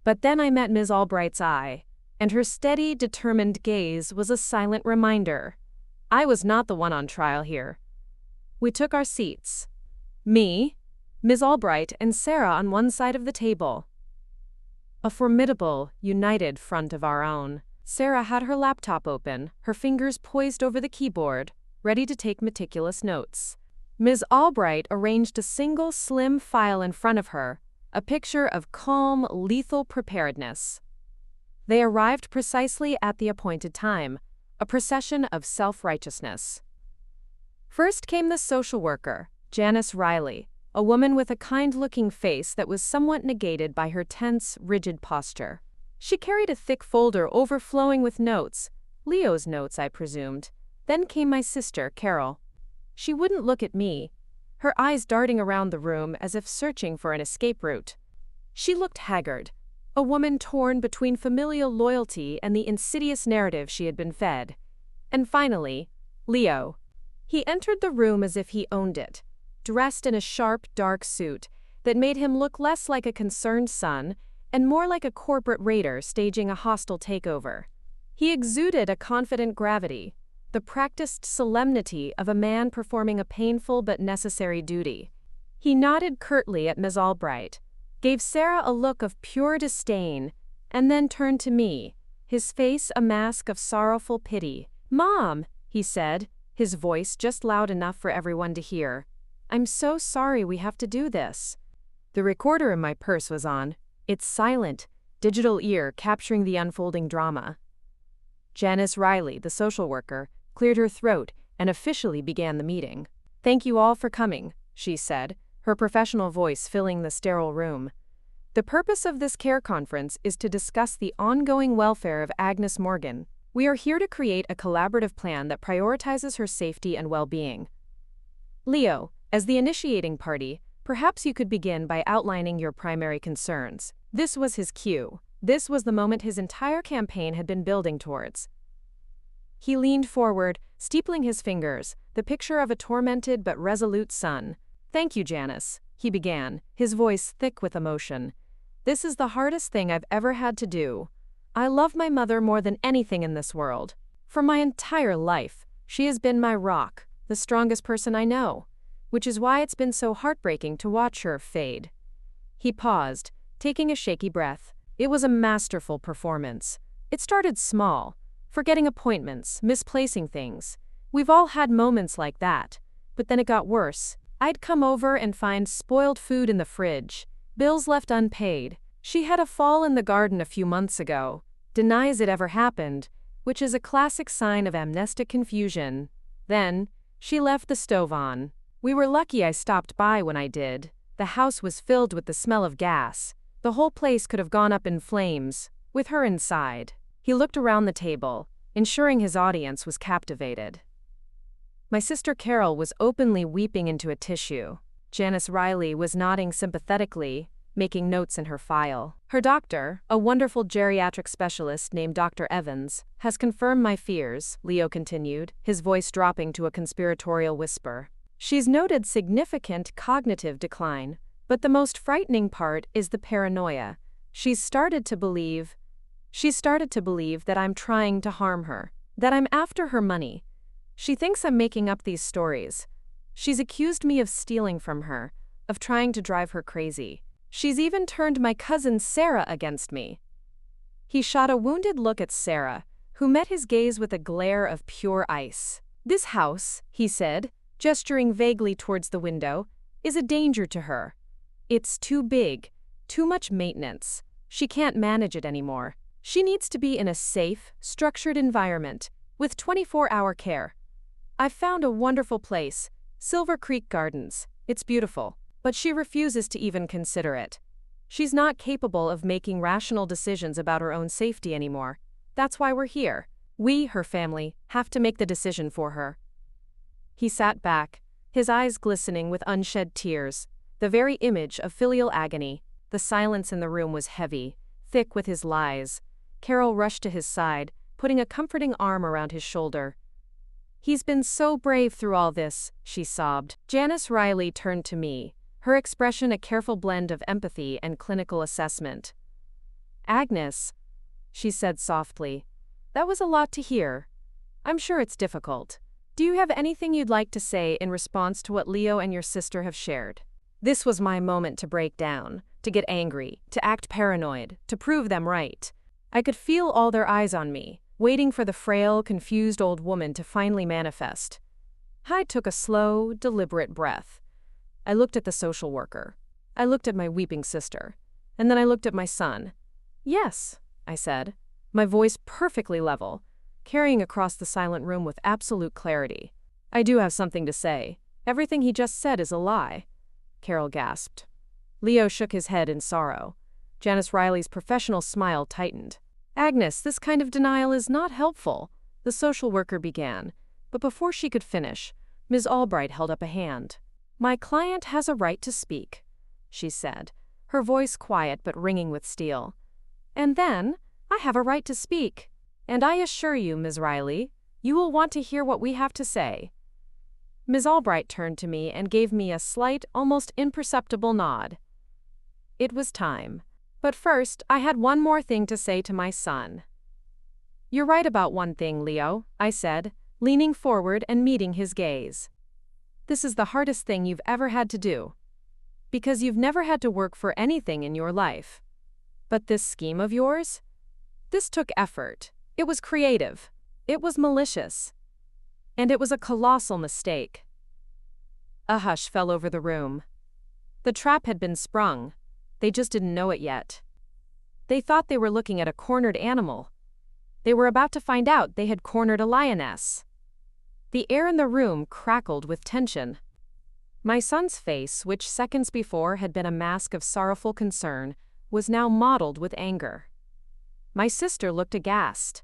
But then I met Ms. Albright's eye, and her steady, determined gaze was a silent reminder. I was not the one on trial here. We took our seats. Me, Ms. Albright, and Sarah on one side of the table. A formidable, united front of our own. Sarah had her laptop open, her fingers poised over the keyboard, ready to take meticulous notes. Ms. Albright arranged a single slim file in front of her, a picture of calm, lethal preparedness. They arrived precisely at the appointed time, a procession of self-righteousness. First came the social worker, Janice Riley, a woman with a kind-looking face that was somewhat negated by her tense, rigid posture. She carried a thick folder overflowing with notes, Leo's notes, I presumed. Then came my sister, Carol. She wouldn't look at me, her eyes darting around the room as if searching for an escape route. She looked haggard, a woman torn between familial loyalty and the insidious narrative she had been fed. And finally, Leo. He entered the room as if he owned it, dressed in a sharp, dark suit that made him look less like a concerned son and more like a corporate raider staging a hostile takeover. He exuded a confident gravity, the practiced solemnity of a man performing a painful but necessary duty. He nodded curtly at Ms. Albright, gave Sarah a look of pure disdain, and then turned to me, his face a mask of sorrowful pity. "Mom," he said, his voice just loud enough for everyone to hear. "I'm so sorry we have to do this." The recorder in my purse was on, its silent, digital ear capturing the unfolding drama. Janice Riley, the social worker, cleared her throat and officially began the meeting. "Thank you all for coming," she said, her professional voice filling the sterile room. "The purpose of this care conference is to discuss the ongoing welfare of Agnes Morgan. We are here to create a collaborative plan that prioritizes her safety and well-being. Leo, as the initiating party, Perhaps you could begin by outlining your primary concerns. This was his cue. This was the moment his entire campaign had been building towards. He leaned forward, steepling his fingers, the picture of a tormented but resolute son. "Thank you, Janice," he began, his voice thick with emotion. "This is the hardest thing I've ever had to do. I love my mother more than anything in this world. For my entire life, she has been my rock, the strongest person I know, which is why it's been so heartbreaking to watch her fade." He paused, taking a shaky breath. It was a masterful performance. It started small, forgetting appointments, misplacing things. We've all had moments like that, but then it got worse. I'd come over and find spoiled food in the fridge, bills left unpaid. She had a fall in the garden a few months ago, denies it ever happened, which is a classic sign of amnestic confusion. Then, she left the stove on. We were lucky I stopped by when I did. The house was filled with the smell of gas. The whole place could have gone up in flames, with her inside. He looked around the table, ensuring his audience was captivated. My sister Carol was openly weeping into a tissue. Janice Riley was nodding sympathetically, making notes in her file. Her doctor, a wonderful geriatric specialist named Dr. Evans, has confirmed my fears, Leo continued, his voice dropping to a conspiratorial whisper. She's noted significant cognitive decline, but the most frightening part is the paranoia. She's started to believe that I'm trying to harm her, that I'm after her money. She thinks I'm making up these stories. She's accused me of stealing from her, of trying to drive her crazy. She's even turned my cousin Sarah against me. He shot a wounded look at Sarah, who met his gaze with a glare of pure ice. "This house," he said, gesturing vaguely towards the window, "is a danger to her. It's too big, too much maintenance. She can't manage it anymore. She needs to be in a safe, structured environment, with 24-hour care. I've found a wonderful place, Silver Creek Gardens. It's beautiful, but she refuses to even consider it. She's not capable of making rational decisions about her own safety anymore. That's why we're here. We, her family, have to make the decision for her." He sat back, his eyes glistening with unshed tears, the very image of filial agony. The silence in the room was heavy, thick with his lies. Carol rushed to his side, putting a comforting arm around his shoulder. "He's been so brave through all this," she sobbed. Janice Riley turned to me, her expression a careful blend of empathy and clinical assessment. "Agnes," she said softly, "that was a lot to hear. I'm sure it's difficult. Do you have anything you'd like to say in response to what Leo and your sister have shared?" This was my moment to break down, to get angry, to act paranoid, to prove them right. I could feel all their eyes on me, waiting for the frail, confused old woman to finally manifest. I took a slow, deliberate breath. I looked at the social worker. I looked at my weeping sister. And then I looked at my son. "Yes," I said, my voice perfectly level, carrying across the silent room with absolute clarity. "I do have something to say. Everything he just said is a lie." Carol gasped. Leo shook his head in sorrow. Janice Riley's professional smile tightened. "Agnes, this kind of denial is not helpful," the social worker began, but before she could finish, Ms. Albright held up a hand. "My client has a right to speak," she said, her voice quiet but ringing with steel. "And then, I have a right to speak. And I assure you, Ms. Riley, you will want to hear what we have to say." Ms. Albright turned to me and gave me a slight, almost imperceptible nod. It was time. But first, I had one more thing to say to my son. "You're right about one thing, Leo," I said, leaning forward and meeting his gaze. "This is the hardest thing you've ever had to do. Because you've never had to work for anything in your life. But this scheme of yours? This took effort. It was creative. It was malicious. And it was a colossal mistake." A hush fell over the room. The trap had been sprung. They just didn't know it yet. They thought they were looking at a cornered animal. They were about to find out they had cornered a lioness. The air in the room crackled with tension. My son's face, which seconds before had been a mask of sorrowful concern, was now mottled with anger. My sister looked aghast.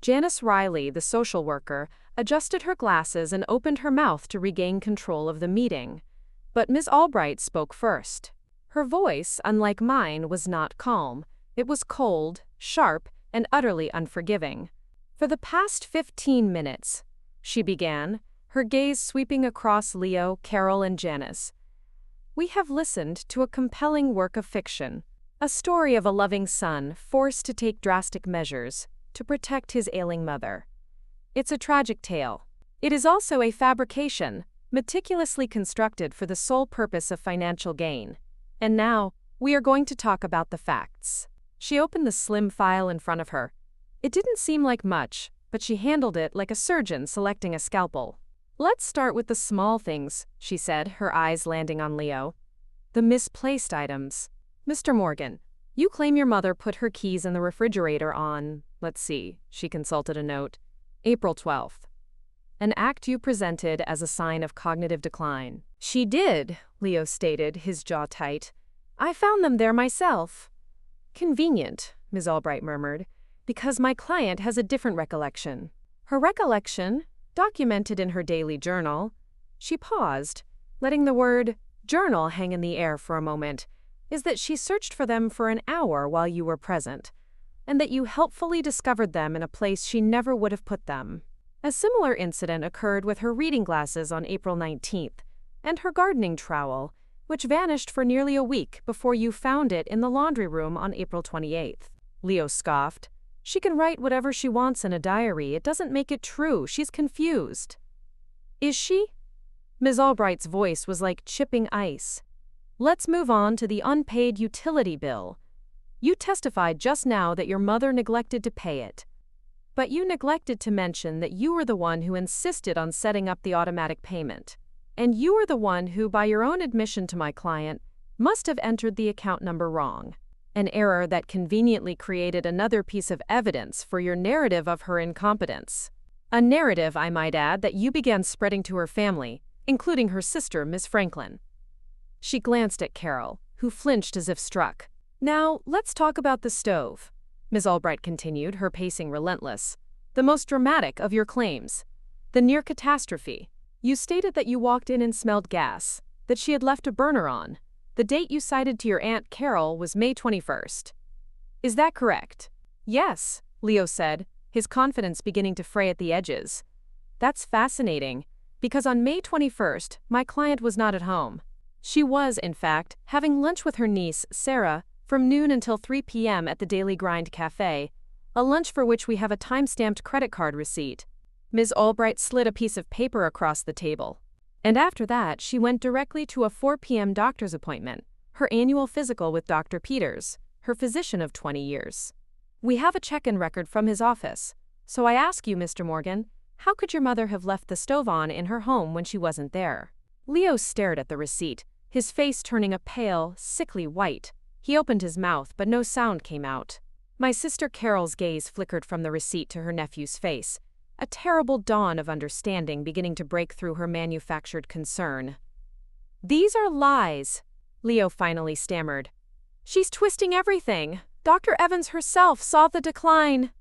Janice Riley, the social worker, adjusted her glasses and opened her mouth to regain control of the meeting. But Miss Albright spoke first. Her voice, unlike mine, was not calm. It was cold, sharp, and utterly unforgiving. "For the past 15 minutes," she began, her gaze sweeping across Leo, Carol, and Janice, "we have listened to a compelling work of fiction. A story of a loving son forced to take drastic measures to protect his ailing mother. It's a tragic tale. It is also a fabrication, meticulously constructed for the sole purpose of financial gain. And now, we are going to talk about the facts." She opened the slim file in front of her. It didn't seem like much, but she handled it like a surgeon selecting a scalpel. "Let's start with the small things," she said, her eyes landing on Leo. "The misplaced items. Mr. Morgan, you claim your mother put her keys in the refrigerator on, let's see," she consulted a note, "April 12th. An act you presented as a sign of cognitive decline." "She did," Leo stated, his jaw tight. "I found them there myself." "Convenient," Ms. Albright murmured, "because my client has a different recollection. Her recollection, documented in her daily journal," she paused, letting the word journal hang in the air for a moment, "is that she searched for them for an hour while you were present, and that you helpfully discovered them in a place she never would have put them. A similar incident occurred with her reading glasses on April 19th, and her gardening trowel, which vanished for nearly a week before you found it in the laundry room on April 28th. Leo scoffed. "She can write whatever she wants in a diary. It doesn't make it true. She's confused." "Is she?" Ms. Albright's voice was like chipping ice. "Let's move on to the unpaid utility bill. You testified just now that your mother neglected to pay it. But you neglected to mention that you were the one who insisted on setting up the automatic payment. And you were the one who, by your own admission to my client, must have entered the account number wrong. An error that conveniently created another piece of evidence for your narrative of her incompetence. A narrative, I might add, that you began spreading to her family, including her sister, Miss Franklin." She glanced at Carol, who flinched as if struck. "Now, let's talk about the stove," Ms. Albright continued, her pacing relentless. "The most dramatic of your claims. The near catastrophe. You stated that you walked in and smelled gas, that she had left a burner on. The date you cited to your Aunt Carol was May 21st. Is that correct?" "Yes," Leo said, his confidence beginning to fray at the edges. "That's fascinating, because on May 21st, my client was not at home. She was, in fact, having lunch with her niece, Sarah, from noon until 3 p.m. at the Daily Grind Cafe, a lunch for which we have a time-stamped credit card receipt." Ms. Albright slid a piece of paper across the table. "And after that, she went directly to a 4 p.m. doctor's appointment, her annual physical with Dr. Peters, her physician of 20 years. We have a check-in record from his office. So I ask you, Mr. Morgan, how could your mother have left the stove on in her home when she wasn't there?" Leo stared at the receipt, his face turning a pale, sickly white. He opened his mouth, but no sound came out. My sister Carol's gaze flickered from the receipt to her nephew's face, a terrible dawn of understanding beginning to break through her manufactured concern. "These are lies," Leo finally stammered. "She's twisting everything. Dr. Evans herself saw the decline."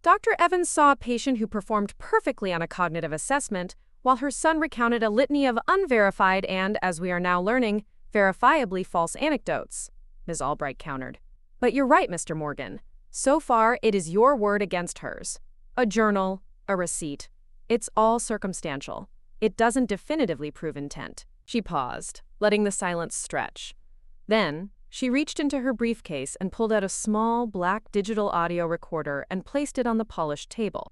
Dr. Evans saw a patient who performed perfectly on a cognitive assessment, while her son recounted a litany of unverified and, as we are now learning, verifiably false anecdotes, Ms. Albright countered. "But you're right, Mr. Morgan. So far, it is your word against hers. A journal, a receipt. It's all circumstantial. It doesn't definitively prove intent." She paused, letting the silence stretch. Then, she reached into her briefcase and pulled out a small, black digital audio recorder and placed it on the polished table.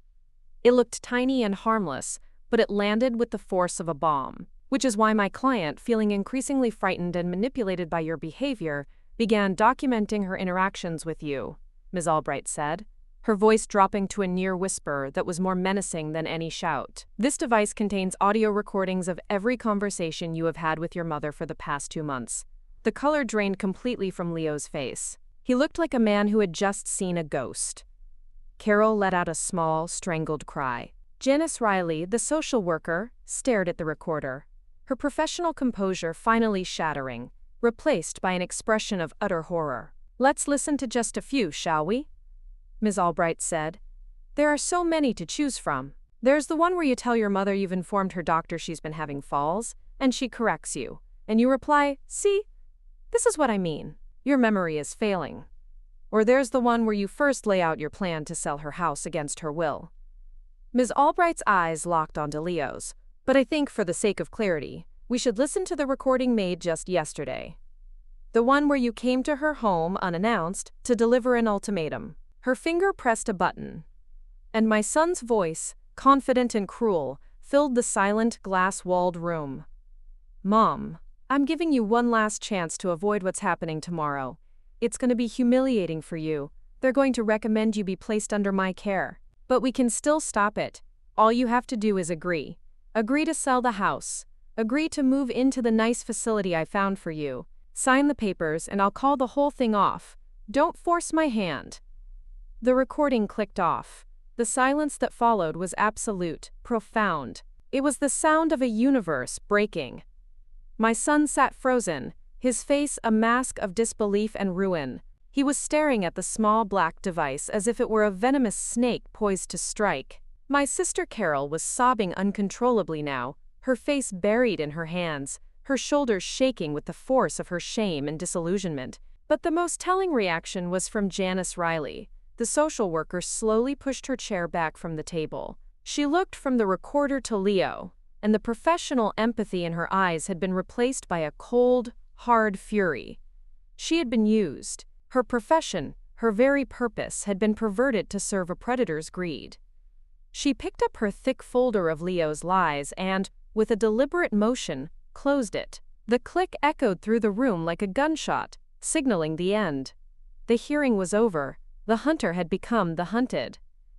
It looked tiny and harmless, but it landed with the force of a bomb, which is why my client, feeling increasingly frightened and manipulated by your behavior, began documenting her interactions with you, Ms. Albright said, her voice dropping to a near whisper that was more menacing than any shout. "This device contains audio recordings of every conversation you have had with your mother for the past 2 months. The color drained completely from Leo's face. He looked like a man who had just seen a ghost. Carol let out a small, strangled cry. Janice Riley, the social worker, stared at the recorder, her professional composure finally shattering, replaced by an expression of utter horror. "Let's listen to just a few, shall we?" Ms. Albright said. "There are so many to choose from. There's the one where you tell your mother you've informed her doctor she's been having falls, and she corrects you. and you reply, "See, this is what I mean. Your memory is failing." Or there's the one where you first lay out your plan to sell her house against her will. Ms. Albright's eyes locked onto Leo's, but I think for the sake of clarity, we should listen to the recording made just yesterday. The one where you came to her home unannounced to deliver an ultimatum. Her finger pressed a button, and my son's voice, confident and cruel, filled the silent, glass-walled room. "Mom, I'm giving you one last chance to avoid what's happening tomorrow. It's going to be humiliating for you. They're going to recommend you be placed under my care. But we can still stop it. All you have to do is agree. Agree to sell the house. Agree to move into the nice facility I found for you. Sign the papers and I'll call the whole thing off. Don't force my hand." The recording clicked off. The silence that followed was absolute, profound. It was the sound of a universe breaking. My son sat frozen, his face a mask of disbelief and ruin. He was staring at the small black device as if it were a venomous snake poised to strike. My sister Carol was sobbing uncontrollably now, her face buried in her hands, her shoulders shaking with the force of her shame and disillusionment. But the most telling reaction was from Janice Riley. The social worker slowly pushed her chair back from the table. She looked from the recorder to Leo, and the professional empathy in her eyes had been replaced by a cold, hard fury. She had been used. Her profession, her very purpose, had been perverted to serve a predator's greed. She picked up her thick folder of Leo's lies and, with a deliberate motion, closed it. The click echoed through the room like a gunshot, signaling the end. The hearing was over. The hunter had become the hunted.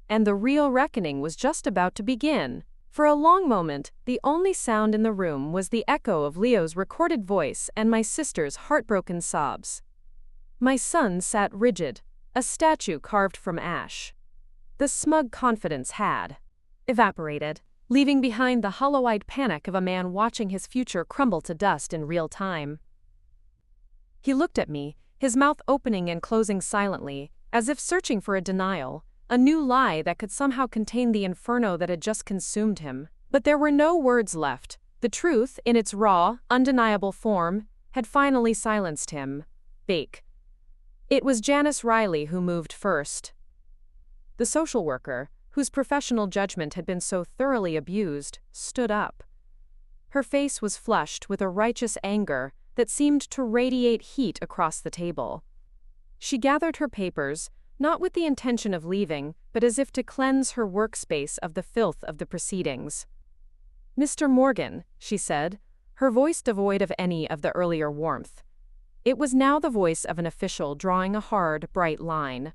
And the real reckoning was just about to begin. For a long moment, the only sound in the room was the echo of Leo's recorded voice and my sister's heartbroken sobs. My son sat rigid, a statue carved from ash. The smug confidence had evaporated, leaving behind the hollow-eyed panic of a man watching his future crumble to dust in real time. He looked at me, his mouth opening and closing silently, as if searching for a denial, a new lie that could somehow contain the inferno that had just consumed him. But there were no words left. The truth, in its raw, undeniable form, had finally silenced him. Bake. It was Janice Riley who moved first. The social worker, whose professional judgment had been so thoroughly abused, stood up. Her face was flushed with a righteous anger that seemed to radiate heat across the table. She gathered her papers, not with the intention of leaving, but as if to cleanse her workspace of the filth of the proceedings. "Mr. Morgan," she said, her voice devoid of any of the earlier warmth. It was now the voice of an official drawing a hard, bright line.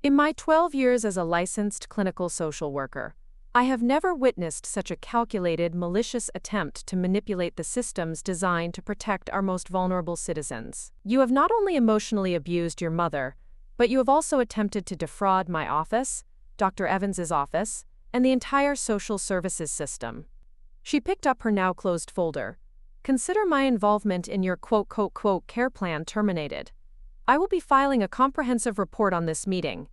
"In my 12 years as a licensed clinical social worker, I have never witnessed such a calculated, malicious attempt to manipulate the systems designed to protect our most vulnerable citizens. You have not only emotionally abused your mother, but you have also attempted to defraud my office, Dr. Evans's office, and the entire social services system." She picked up her now closed folder. "Consider my involvement in your quote-quote-quote care plan terminated. I will be filing a comprehensive report on this meeting.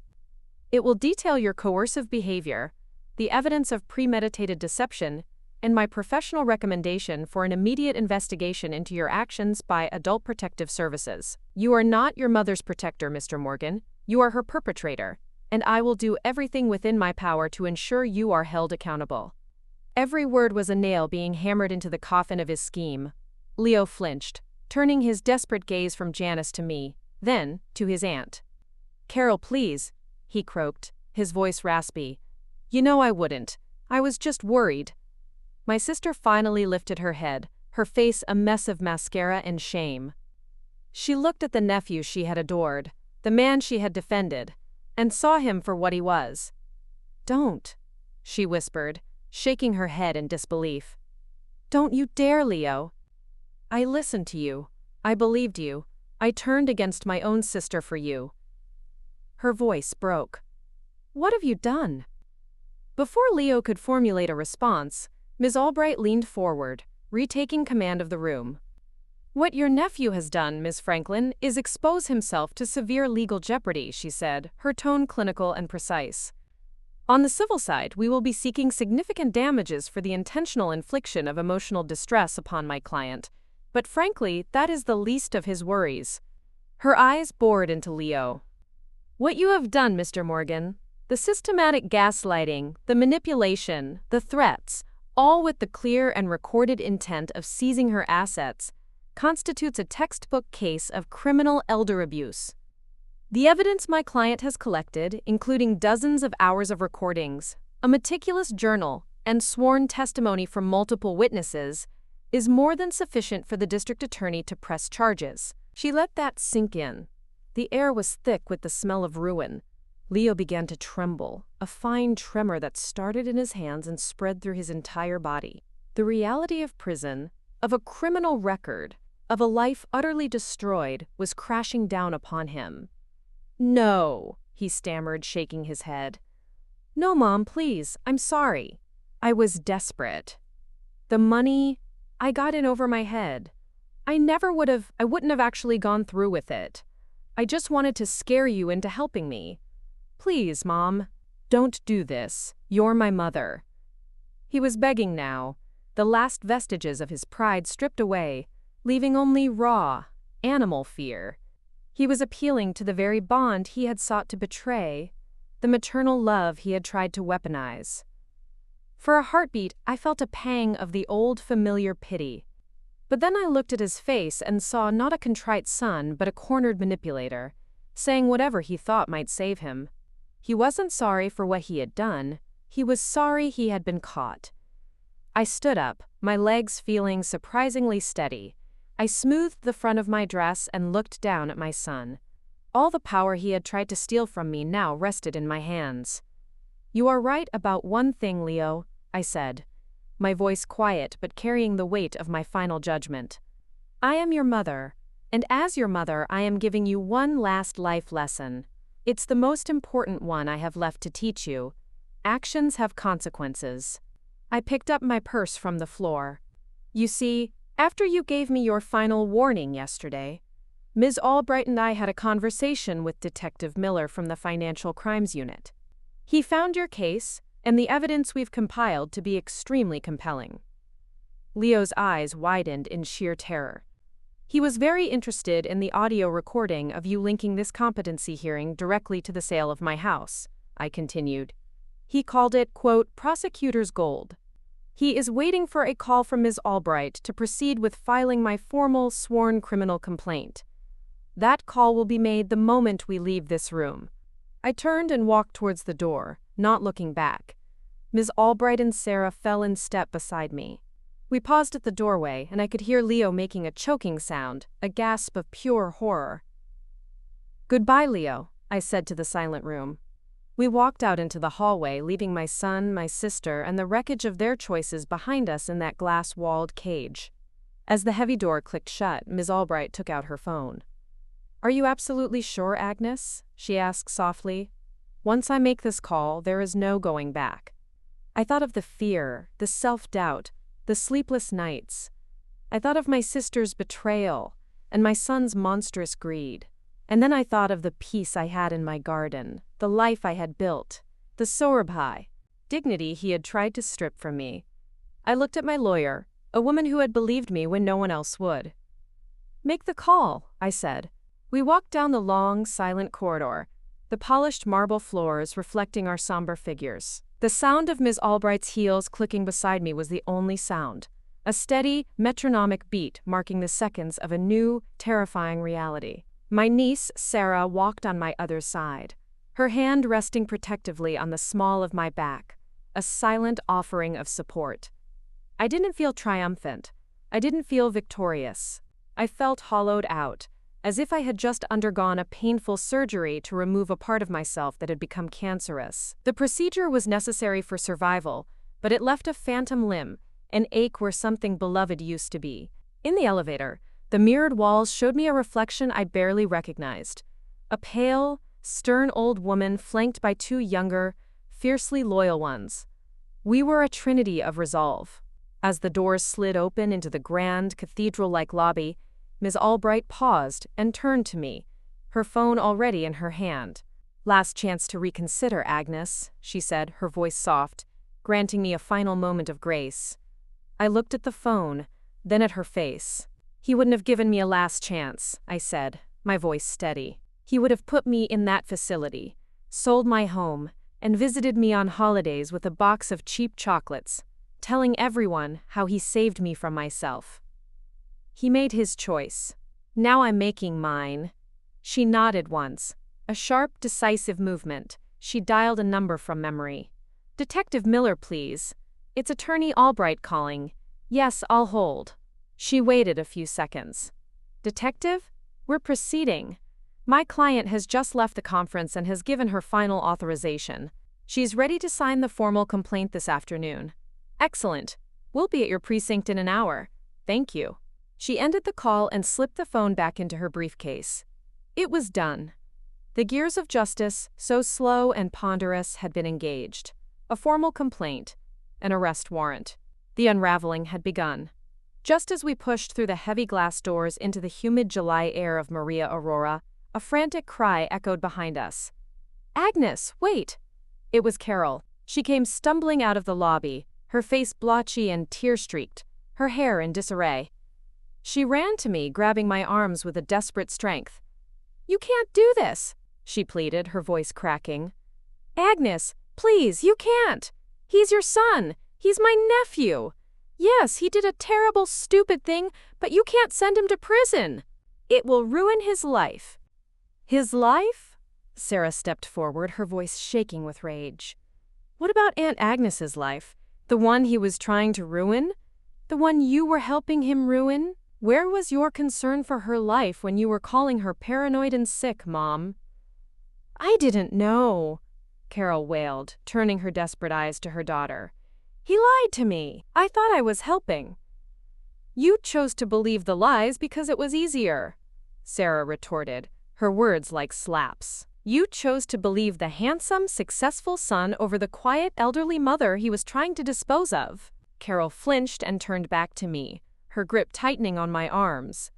It will detail your coercive behavior, the evidence of premeditated deception, and my professional recommendation for an immediate investigation into your actions by Adult Protective Services. You are not your mother's protector, Mr. Morgan. You are her perpetrator, and I will do everything within my power to ensure you are held accountable." Every word was a nail being hammered into the coffin of his scheme. Leo flinched, turning his desperate gaze from Janice to me, then to his aunt. "Carol, please," he croaked, his voice raspy. "You know I wouldn't. I was just worried." My sister finally lifted her head, her face a mess of mascara and shame. She looked at the nephew she had adored, the man she had defended, and saw him for what he was. "Don't," she whispered, shaking her head in disbelief. "Don't you dare, Leo. I listened to you. I believed you. I turned against my own sister for you." Her voice broke. "What have you done?" Before Leo could formulate a response, Ms. Albright leaned forward, retaking command of the room. "What your nephew has done, Ms. Franklin, is expose himself to severe legal jeopardy," she said, her tone clinical and precise. "On the civil side, we will be seeking significant damages for the intentional infliction of emotional distress upon my client. But frankly, that is the least of his worries. Her eyes bored into Leo. What you have done, Mr. Morgan, the systematic gaslighting, the manipulation, the threats, all with the clear and recorded intent of seizing her assets, constitutes a textbook case of criminal elder abuse. The evidence my client has collected, including dozens of hours of recordings, a meticulous journal, and sworn testimony from multiple witnesses, is more than sufficient for the district attorney to press charges. She let that sink in. The air was thick with the smell of ruin. Leo began to tremble, a fine tremor that started in his hands and spread through his entire body. The reality of prison, of a criminal record, of a life utterly destroyed, was crashing down upon him. "No," he stammered, shaking his head. "No, Mom, please, I'm sorry. I was desperate. The money, I got in over my head. I wouldn't have actually gone through with it. I just wanted to scare you into helping me. Please, Mom, don't do this. You're my mother." He was begging now, the last vestiges of his pride stripped away, leaving only raw, animal fear. He was appealing to the very bond he had sought to betray, the maternal love he had tried to weaponize. For a heartbeat, I felt a pang of the old familiar pity. But then I looked at his face and saw not a contrite son but a cornered manipulator, saying whatever he thought might save him. He wasn't sorry for what he had done, he was sorry he had been caught. I stood up, my legs feeling surprisingly steady. I smoothed the front of my dress and looked down at my son. All the power he had tried to steal from me now rested in my hands. "You are right about one thing, Leo," I said, my voice quiet but carrying the weight of my final judgment. "I am your mother, and as your mother I am giving you one last life lesson. It's the most important one I have left to teach you. Actions have consequences." I picked up my purse from the floor. "You see, after you gave me your final warning yesterday, Ms. Albright and I had a conversation with Detective Miller from the Financial Crimes Unit. He found your case and the evidence we've compiled to be extremely compelling." Leo's eyes widened in sheer terror. "He was very interested in the audio recording of you linking this competency hearing directly to the sale of my house," I continued. "He called it, quote, prosecutor's gold. He is waiting for a call from Ms. Albright to proceed with filing my formal sworn criminal complaint. That call will be made the moment we leave this room." I turned and walked towards the door, not looking back. Ms. Albright and Sarah fell in step beside me. We paused at the doorway, and I could hear Leo making a choking sound, a gasp of pure horror. "Goodbye, Leo," I said to the silent room. We walked out into the hallway, leaving my son, my sister, and the wreckage of their choices behind us in that glass-walled cage. As the heavy door clicked shut, Ms. Albright took out her phone. "Are you absolutely sure, Agnes?" she asked softly. "Once I make this call, there is no going back." I thought of the fear, the self-doubt, the sleepless nights. I thought of my sister's betrayal and my son's monstrous greed. And then I thought of the peace I had in my garden, the life I had built, the Sorabhai, dignity he had tried to strip from me. I looked at my lawyer, a woman who had believed me when no one else would. "Make the call," I said. We walked down the long, silent corridor, the polished marble floors reflecting our somber figures. The sound of Ms. Albright's heels clicking beside me was the only sound, a steady, metronomic beat marking the seconds of a new, terrifying reality. My niece, Sarah, walked on my other side, her hand resting protectively on the small of my back, a silent offering of support. I didn't feel triumphant. I didn't feel victorious. I felt hollowed out, as if I had just undergone a painful surgery to remove a part of myself that had become cancerous. The procedure was necessary for survival, but it left a phantom limb, an ache where something beloved used to be. In the elevator, the mirrored walls showed me a reflection I barely recognized. A pale, stern old woman flanked by two younger, fiercely loyal ones. We were a trinity of resolve. As the doors slid open into the grand, cathedral-like lobby, Ms. Albright paused and turned to me, her phone already in her hand. "Last chance to reconsider, Agnes," she said, her voice soft, granting me a final moment of grace. I looked at the phone, then at her face. He wouldn't have given me a last chance, I said, my voice steady. He would have put me in that facility, sold my home, and visited me on holidays with a box of cheap chocolates, telling everyone how he saved me from myself. He made his choice. Now I'm making mine. She nodded once. A sharp, decisive movement. She dialed a number from memory. Detective Miller, please. It's Attorney Albright calling. Yes, I'll hold. She waited a few seconds. Detective? We're proceeding. My client has just left the conference and has given her final authorization. She's ready to sign the formal complaint this afternoon. Excellent. We'll be at your precinct in an hour. Thank you. She ended the call and slipped the phone back into her briefcase. It was done. The gears of justice, so slow and ponderous, had been engaged. A formal complaint. An arrest warrant. The unraveling had begun. Just as we pushed through the heavy glass doors into the humid July air of Maria Aurora, a frantic cry echoed behind us. Agnes, wait! It was Carol. She came stumbling out of the lobby, her face blotchy and tear-streaked, her hair in disarray. She ran to me, grabbing my arms with a desperate strength. You can't do this, she pleaded, her voice cracking. Agnes, please, you can't! He's your son! He's my nephew! Yes, he did a terrible, stupid thing, but you can't send him to prison! It will ruin his life. His life? Sarah stepped forward, her voice shaking with rage. What about Aunt Agnes's life? The one he was trying to ruin? The one you were helping him ruin? Where was your concern for her life when you were calling her paranoid and sick, Mom? I didn't know, Carol wailed, turning her desperate eyes to her daughter. He lied to me. I thought I was helping. You chose to believe the lies because it was easier, Sarah retorted, her words like slaps. You chose to believe the handsome, successful son over the quiet, elderly mother he was trying to dispose of. Carol flinched and turned back to me, her grip tightening on my arms.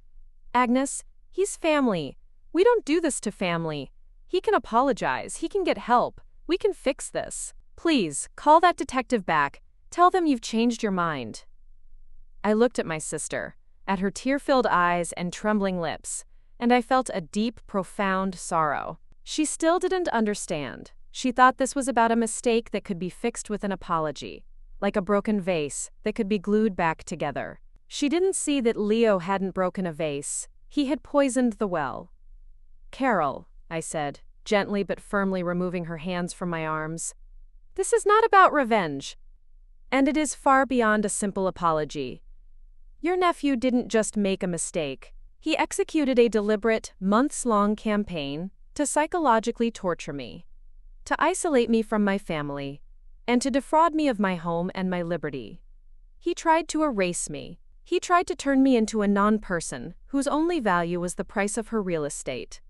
Agnes, he's family. We don't do this to family. He can apologize. He can get help. We can fix this. Please, call that detective back. Tell them you've changed your mind. I looked at my sister, at her tear-filled eyes and trembling lips, and I felt a deep, profound sorrow. She still didn't understand. She thought this was about a mistake that could be fixed with an apology, like a broken vase that could be glued back together. She didn't see that Leo hadn't broken a vase. He had poisoned the well. Carol, I said, gently but firmly removing her hands from my arms. This is not about revenge. And it is far beyond a simple apology. Your nephew didn't just make a mistake. He executed a deliberate, months-long campaign to psychologically torture me, to isolate me from my family, and to defraud me of my home and my liberty. He tried to erase me. He tried to turn me into a non-person whose only value was the price of her real estate.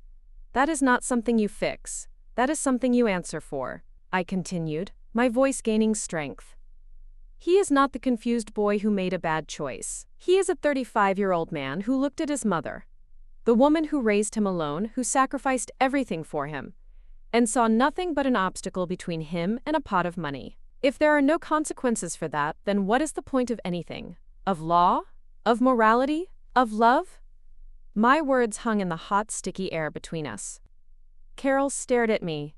That is not something you fix. That is something you answer for, I continued, my voice gaining strength. He is not the confused boy who made a bad choice. He is a 35-year-old man who looked at his mother, the woman who raised him alone, who sacrificed everything for him, and saw nothing but an obstacle between him and a pot of money. If there are no consequences for that, then what is the point of anything? Of law? Of morality? Of love? My words hung in the hot, sticky air between us. Carol stared at me,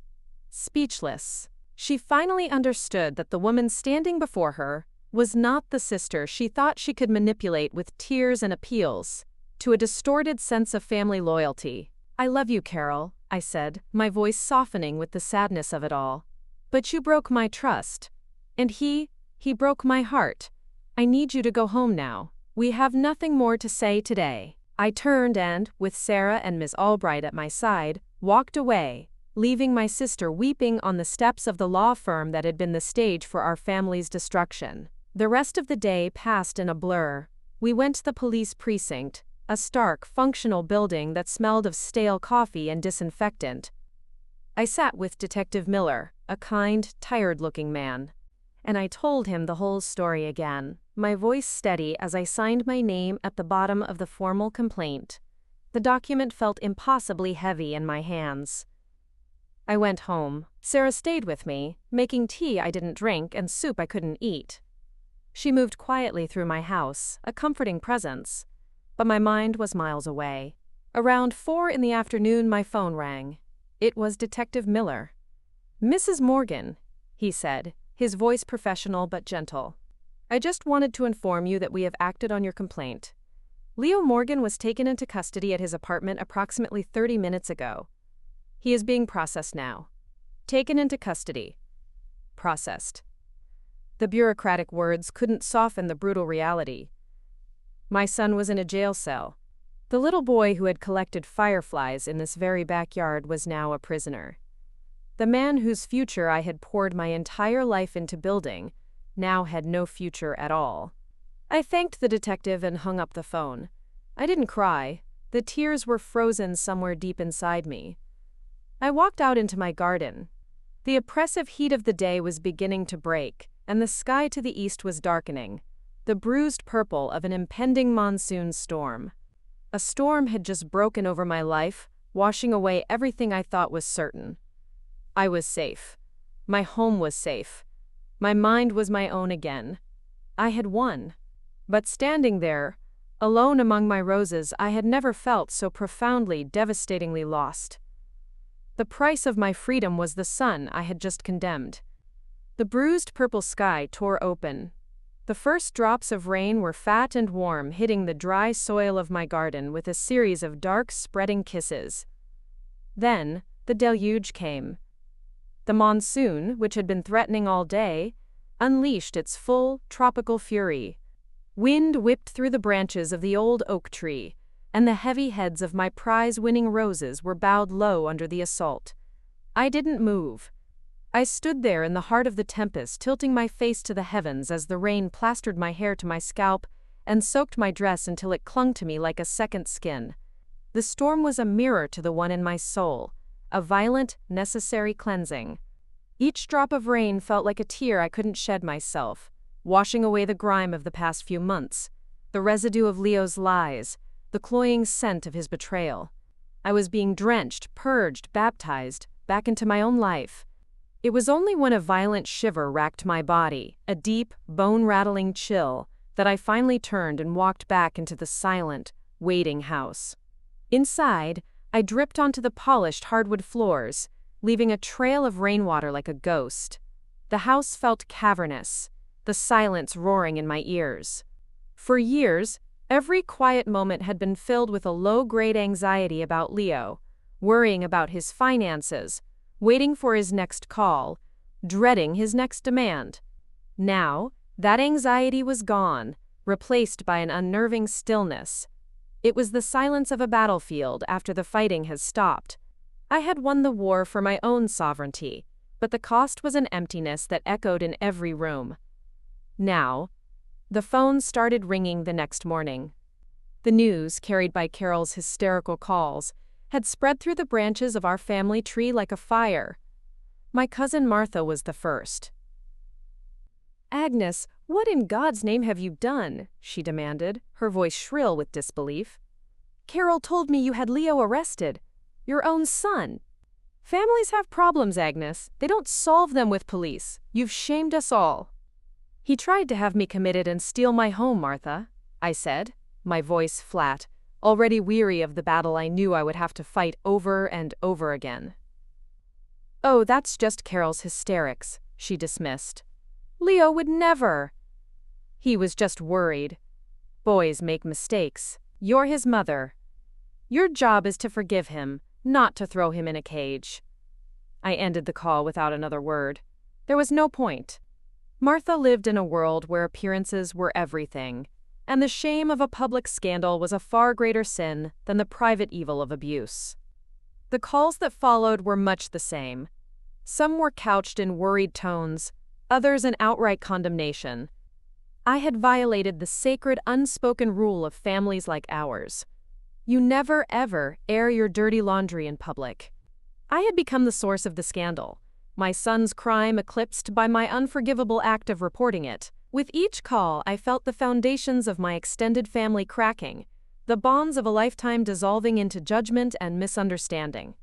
speechless. She finally understood that the woman standing before her was not the sister she thought she could manipulate with tears and appeals to a distorted sense of family loyalty. I love you, Carol, I said, my voice softening with the sadness of it all. But you broke my trust. And he broke my heart. I need you to go home now. We have nothing more to say today. I turned and, with Sarah and Miss Albright at my side, walked away, leaving my sister weeping on the steps of the law firm that had been the stage for our family's destruction. The rest of the day passed in a blur. We went to the police precinct, a stark, functional building that smelled of stale coffee and disinfectant. I sat with Detective Miller, a kind, tired-looking man, and I told him the whole story again, my voice steady as I signed my name at the bottom of the formal complaint. The document felt impossibly heavy in my hands. I went home. Sarah stayed with me, making tea I didn't drink and soup I couldn't eat. She moved quietly through my house, a comforting presence. but my mind was miles away. Around 4 in the afternoon, my phone rang. It was Detective Miller. "Mrs. Morgan," he said, his voice professional but gentle. "I just wanted to inform you that we have acted on your complaint. Leo Morgan was taken into custody at his apartment approximately 30 minutes ago. He is being processed now." Taken into custody. Processed. The bureaucratic words couldn't soften the brutal reality. My son was in a jail cell. The little boy who had collected fireflies in this very backyard was now a prisoner. The man whose future I had poured my entire life into building now had no future at all. I thanked the detective and hung up the phone. I didn't cry. The tears were frozen somewhere deep inside me. I walked out into my garden. The oppressive heat of the day was beginning to break, and the sky to the east was darkening, the bruised purple of an impending monsoon storm. A storm had just broken over my life, washing away everything I thought was certain. I was safe. My home was safe. My mind was my own again. I had won. But standing there, alone among my roses, I had never felt so profoundly, devastatingly lost. The price of my freedom was the sun I had just condemned. The bruised purple sky tore open. The first drops of rain were fat and warm, hitting the dry soil of my garden with a series of dark, spreading kisses. Then, the deluge came. The monsoon, which had been threatening all day, unleashed its full, tropical fury. Wind whipped through the branches of the old oak tree, and the heavy heads of my prize-winning roses were bowed low under the assault. I didn't move. I stood there in the heart of the tempest, tilting my face to the heavens as the rain plastered my hair to my scalp and soaked my dress until it clung to me like a second skin. The storm was a mirror to the one in my soul, a violent, necessary cleansing. Each drop of rain felt like a tear I couldn't shed myself, washing away the grime of the past few months, the residue of Leo's lies, the cloying scent of his betrayal. I was being drenched, purged, baptized, back into my own life. It was only when a violent shiver racked my body, a deep, bone-rattling chill, that I finally turned and walked back into the silent, waiting house. Inside, I dripped onto the polished hardwood floors, leaving a trail of rainwater like a ghost. The house felt cavernous, the silence roaring in my ears. For years, every quiet moment had been filled with a low-grade anxiety about Leo, worrying about his finances, waiting for his next call, dreading his next demand. Now, that anxiety was gone, replaced by an unnerving stillness. It was the silence of a battlefield after the fighting has stopped. I had won the war for my own sovereignty, but the cost was an emptiness that echoed in every room. Now, the phone started ringing the next morning. The news, carried by Carol's hysterical calls, had spread through the branches of our family tree like a fire. My cousin Martha was the first. "Agnes, what in God's name have you done?" she demanded, her voice shrill with disbelief. "Carol told me you had Leo arrested. Your own son." "Families have problems, Agnes. They don't solve them with police. You've shamed us all." "He tried to have me committed and steal my home, Martha," I said, my voice flat, already weary of the battle I knew I would have to fight over and over again. "Oh, that's just Carol's hysterics," she dismissed. "Leo would never." "He was just worried. Boys make mistakes. You're his mother. Your job is to forgive him, not to throw him in a cage." I ended the call without another word. There was no point. Martha lived in a world where appearances were everything, and the shame of a public scandal was a far greater sin than the private evil of abuse. The calls that followed were much the same. Some were couched in worried tones, others in outright condemnation. I had violated the sacred unspoken rule of families like ours. You never, ever air your dirty laundry in public. I had become the source of the scandal, my son's crime eclipsed by my unforgivable act of reporting it. With each call, I felt the foundations of my extended family cracking, the bonds of a lifetime dissolving into judgment and misunderstanding.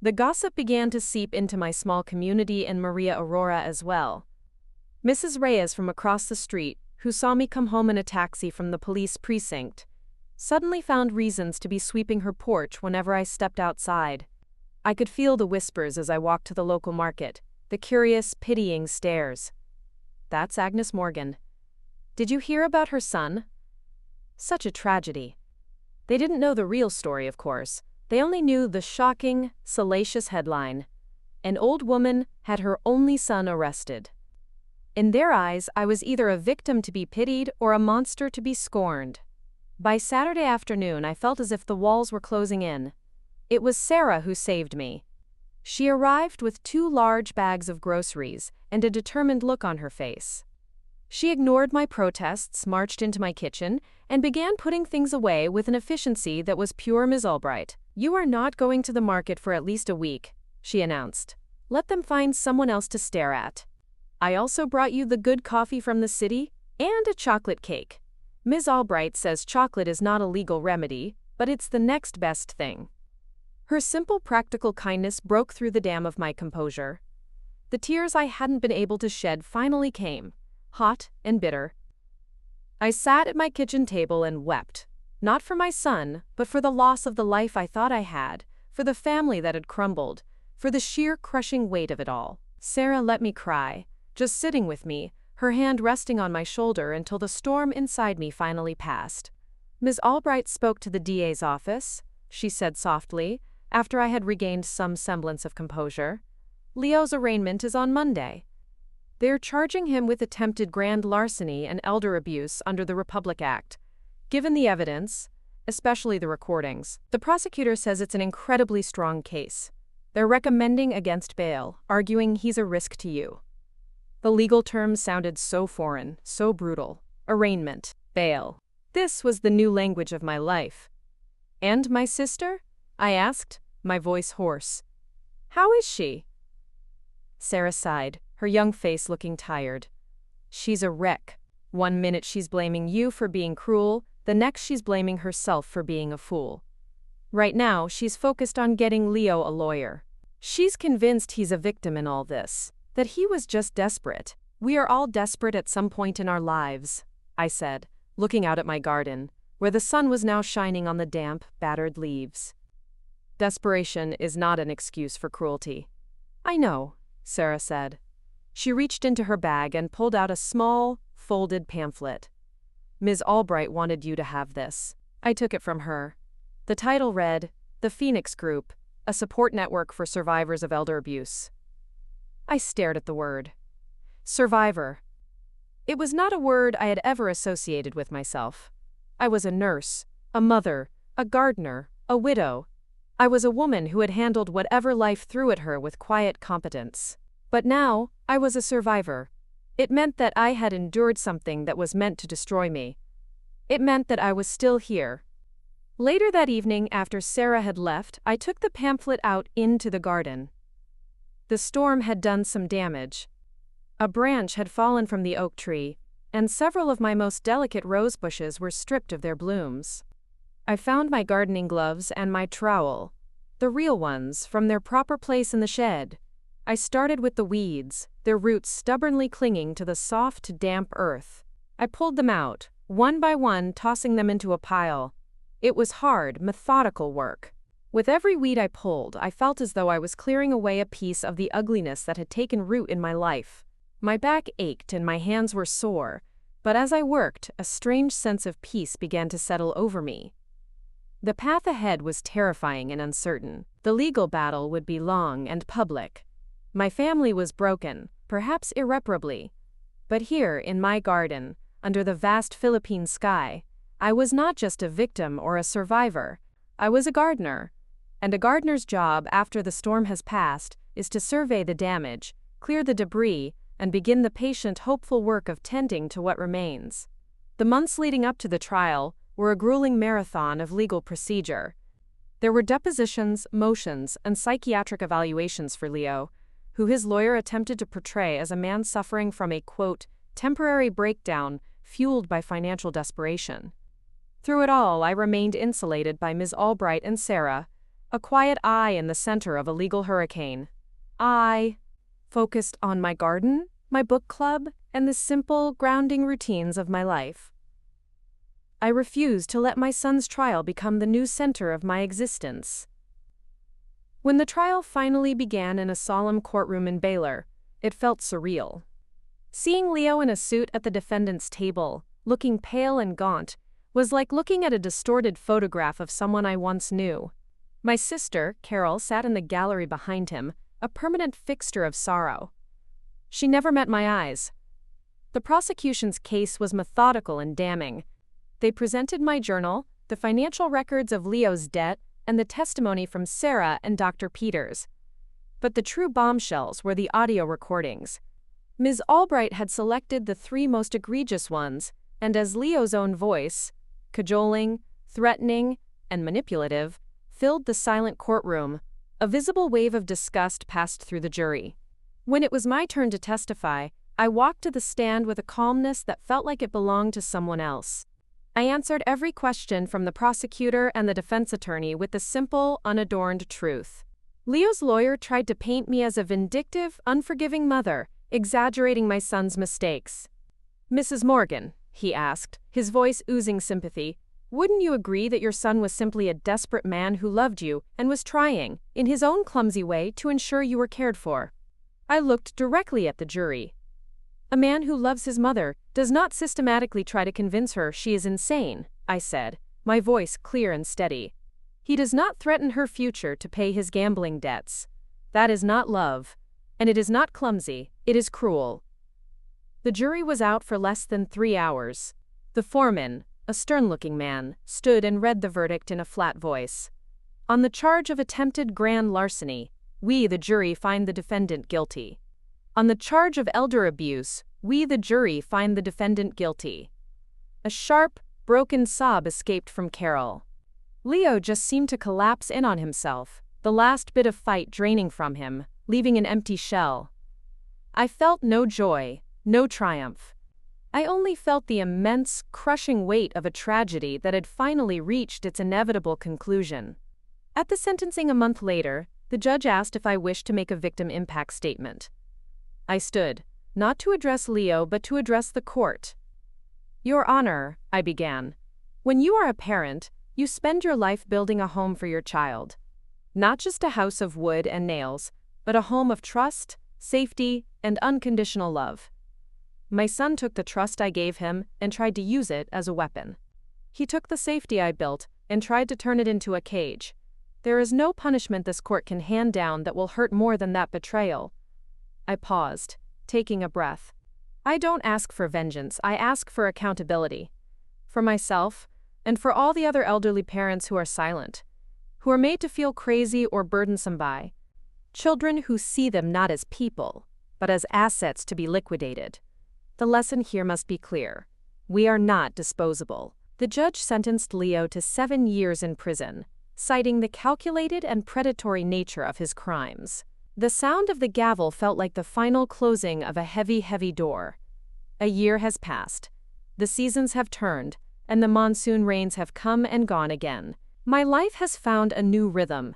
The gossip began to seep into my small community in Maria Aurora as well. Mrs. Reyes from across the street, who saw me come home in a taxi from the police precinct, suddenly found reasons to be sweeping her porch whenever I stepped outside. I could feel the whispers as I walked to the local market, the curious, pitying stares. "That's Agnes Morgan. Did you hear about her son?" Such a tragedy. They didn't know the real story, of course. They only knew the shocking, salacious headline. An old woman had her only son arrested. In their eyes, I was either a victim to be pitied or a monster to be scorned. By Saturday afternoon, I felt as if the walls were closing in. It was Sarah who saved me. She arrived with 2 large bags of groceries and a determined look on her face. She ignored my protests, marched into my kitchen, and began putting things away with an efficiency that was pure Ms. Albright. "You are not going to the market for at least a week," she announced. "Let them find someone else to stare at. I also brought you the good coffee from the city and a chocolate cake. Ms. Albright says chocolate is not a legal remedy, but it's the next best thing." Her simple, practical kindness broke through the dam of my composure. The tears I hadn't been able to shed finally came, hot and bitter. I sat at my kitchen table and wept, not for my son, but for the loss of the life I thought I had, for the family that had crumbled, for the sheer crushing weight of it all. Sarah let me cry, just sitting with me, her hand resting on my shoulder until the storm inside me finally passed. "Ms. Albright spoke to the DA's office," she said softly, after I had regained some semblance of composure. "Leo's arraignment is on Monday. They're charging him with attempted grand larceny and elder abuse under the Republic Act. Given the evidence, especially the recordings, the prosecutor says it's an incredibly strong case. They're recommending against bail, arguing he's a risk to you." The legal terms sounded so foreign, so brutal. Arraignment, bail. This was the new language of my life. "And my sister?" I asked, my voice hoarse. "How is she?" Sarah sighed, her young face looking tired. "She's a wreck. One minute she's blaming you for being cruel, the next she's blaming herself for being a fool. Right now, she's focused on getting Leo a lawyer. She's convinced he's a victim in all this, that he was just desperate. We are all desperate at some point in our lives," I said, looking out at my garden, where the sun was now shining on the damp, battered leaves. "Desperation is not an excuse for cruelty." "I know," Sarah said. She reached into her bag and pulled out a small, folded pamphlet. "Ms. Albright wanted you to have this." I took it from her. The title read, "The Phoenix Group, a support network for survivors of elder abuse." I stared at the word. Survivor. It was not a word I had ever associated with myself. I was a nurse, a mother, a gardener, a widow. I was a woman who had handled whatever life threw at her with quiet competence. But now, I was a survivor. It meant that I had endured something that was meant to destroy me. It meant that I was still here. Later that evening, after Sarah had left, I took the pamphlet out into the garden. The storm had done some damage. A branch had fallen from the oak tree, and several of my most delicate rose bushes were stripped of their blooms. I found my gardening gloves and my trowel, the real ones, from their proper place in the shed. I started with the weeds, their roots stubbornly clinging to the soft, damp earth. I pulled them out, one by one, tossing them into a pile. It was hard, methodical work. With every weed I pulled, I felt as though I was clearing away a piece of the ugliness that had taken root in my life. My back ached and my hands were sore, but as I worked, a strange sense of peace began to settle over me. The path ahead was terrifying and uncertain. The legal battle would be long and public. My family was broken, perhaps irreparably. But here, in my garden, under the vast Philippine sky, I was not just a victim or a survivor. I was a gardener. And a gardener's job, after the storm has passed, is to survey the damage, clear the debris, and begin the patient, hopeful work of tending to what remains. The months leading up to the trial were a grueling marathon of legal procedure. There were depositions, motions, and psychiatric evaluations for Leo, who his lawyer attempted to portray as a man suffering from a, quote, temporary breakdown fueled by financial desperation. Through it all, I remained insulated by Ms. Albright and Sarah, a quiet eye in the center of a legal hurricane. I focused on my garden, my book club, and the simple, grounding routines of my life. I refused to let my son's trial become the new center of my existence. When the trial finally began in a solemn courtroom in Baylor, it felt surreal. Seeing Leo in a suit at the defendant's table, looking pale and gaunt, was like looking at a distorted photograph of someone I once knew. My sister, Carol, sat in the gallery behind him, a permanent fixture of sorrow. She never met my eyes. The prosecution's case was methodical and damning. They presented my journal, the financial records of Leo's debt, and the testimony from Sarah and Dr. Peters. But the true bombshells were the audio recordings. Ms. Albright had selected the 3 most egregious ones, and as Leo's own voice, cajoling, threatening, and manipulative, filled the silent courtroom, a visible wave of disgust passed through the jury. When it was my turn to testify, I walked to the stand with a calmness that felt like it belonged to someone else. I answered every question from the prosecutor and the defense attorney with the simple, unadorned truth. Leo's lawyer tried to paint me as a vindictive, unforgiving mother, exaggerating my son's mistakes. "Mrs. Morgan," he asked, his voice oozing sympathy, "wouldn't you agree that your son was simply a desperate man who loved you and was trying, in his own clumsy way, to ensure you were cared for?" I looked directly at the jury. "A man who loves his mother does not systematically try to convince her she is insane," I said, my voice clear and steady. "He does not threaten her future to pay his gambling debts. That is not love. And it is not clumsy, it is cruel." The jury was out for less than 3 hours. The foreman, a stern-looking man, stood and read the verdict in a flat voice. "On the charge of attempted grand larceny, we, the jury, find the defendant guilty. On the charge of elder abuse, we, the jury, find the defendant guilty." A sharp, broken sob escaped from Carol. Leo just seemed to collapse in on himself, the last bit of fight draining from him, leaving an empty shell. I felt no joy, no triumph. I only felt the immense, crushing weight of a tragedy that had finally reached its inevitable conclusion. At the sentencing a month later, the judge asked if I wished to make a victim impact statement. I stood, not to address Leo but to address the court. "Your Honor," I began, "when you are a parent, you spend your life building a home for your child. Not just a house of wood and nails, but a home of trust, safety, and unconditional love. My son took the trust I gave him and tried to use it as a weapon. He took the safety I built and tried to turn it into a cage. There is no punishment this court can hand down that will hurt more than that betrayal." I paused, taking a breath. I don't ask for vengeance, I ask for accountability. For myself, and for all the other elderly parents who are silent, who are made to feel crazy or burdensome by children who see them not as people, but as assets to be liquidated. The lesson here must be clear. We are not disposable. The judge sentenced Leo to 7 years in prison, citing the calculated and predatory nature of his crimes. The sound of the gavel felt like the final closing of a heavy, heavy door. A year has passed. The seasons have turned, and the monsoon rains have come and gone again. My life has found a new rhythm.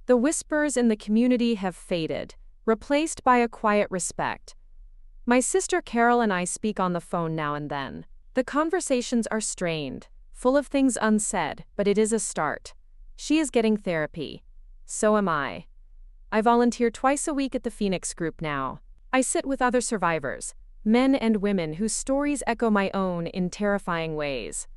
The whispers in the community have faded, replaced by a quiet respect. My sister Carol and I speak on the phone now and then. The conversations are strained, full of things unsaid, but it is a start. She is getting therapy. So am I. I volunteer twice a week at the Phoenix Group now. I sit with other survivors, men and women whose stories echo my own in terrifying ways.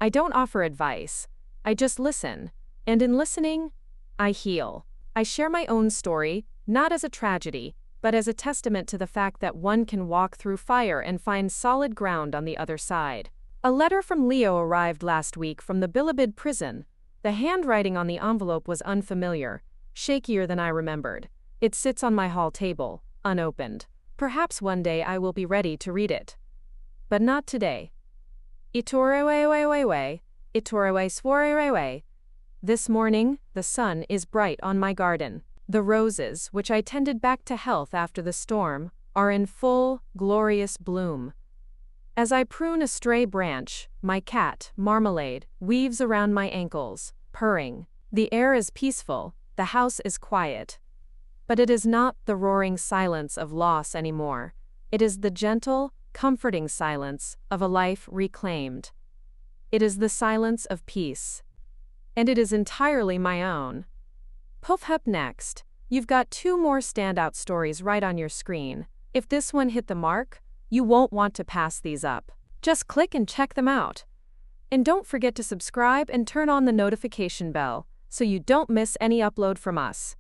I don't offer advice. I just listen. And in listening, I heal. I share my own story, not as a tragedy, but as a testament to the fact that one can walk through fire and find solid ground on the other side. A letter from Leo arrived last week from the Bilibid prison. The handwriting on the envelope was unfamiliar, shakier than I remembered. It sits on my hall table, unopened. Perhaps one day I will be ready to read it. But not today. Itorewewewewe, itorewe sworewewe. This morning, the sun is bright on my garden. The roses, which I tended back to health after the storm, are in full, glorious bloom. As I prune a stray branch, my cat, Marmalade, weaves around my ankles, purring. The air is peaceful, the house is quiet. But it is not the roaring silence of loss anymore. It is the gentle, comforting silence of a life reclaimed. It is the silence of peace. And it is entirely my own. Puff up next. You've got 2 more standout stories right on your screen. If this one hit the mark, you won't want to pass these up. Just click and check them out. And don't forget to subscribe and turn on the notification bell so you don't miss any upload from us.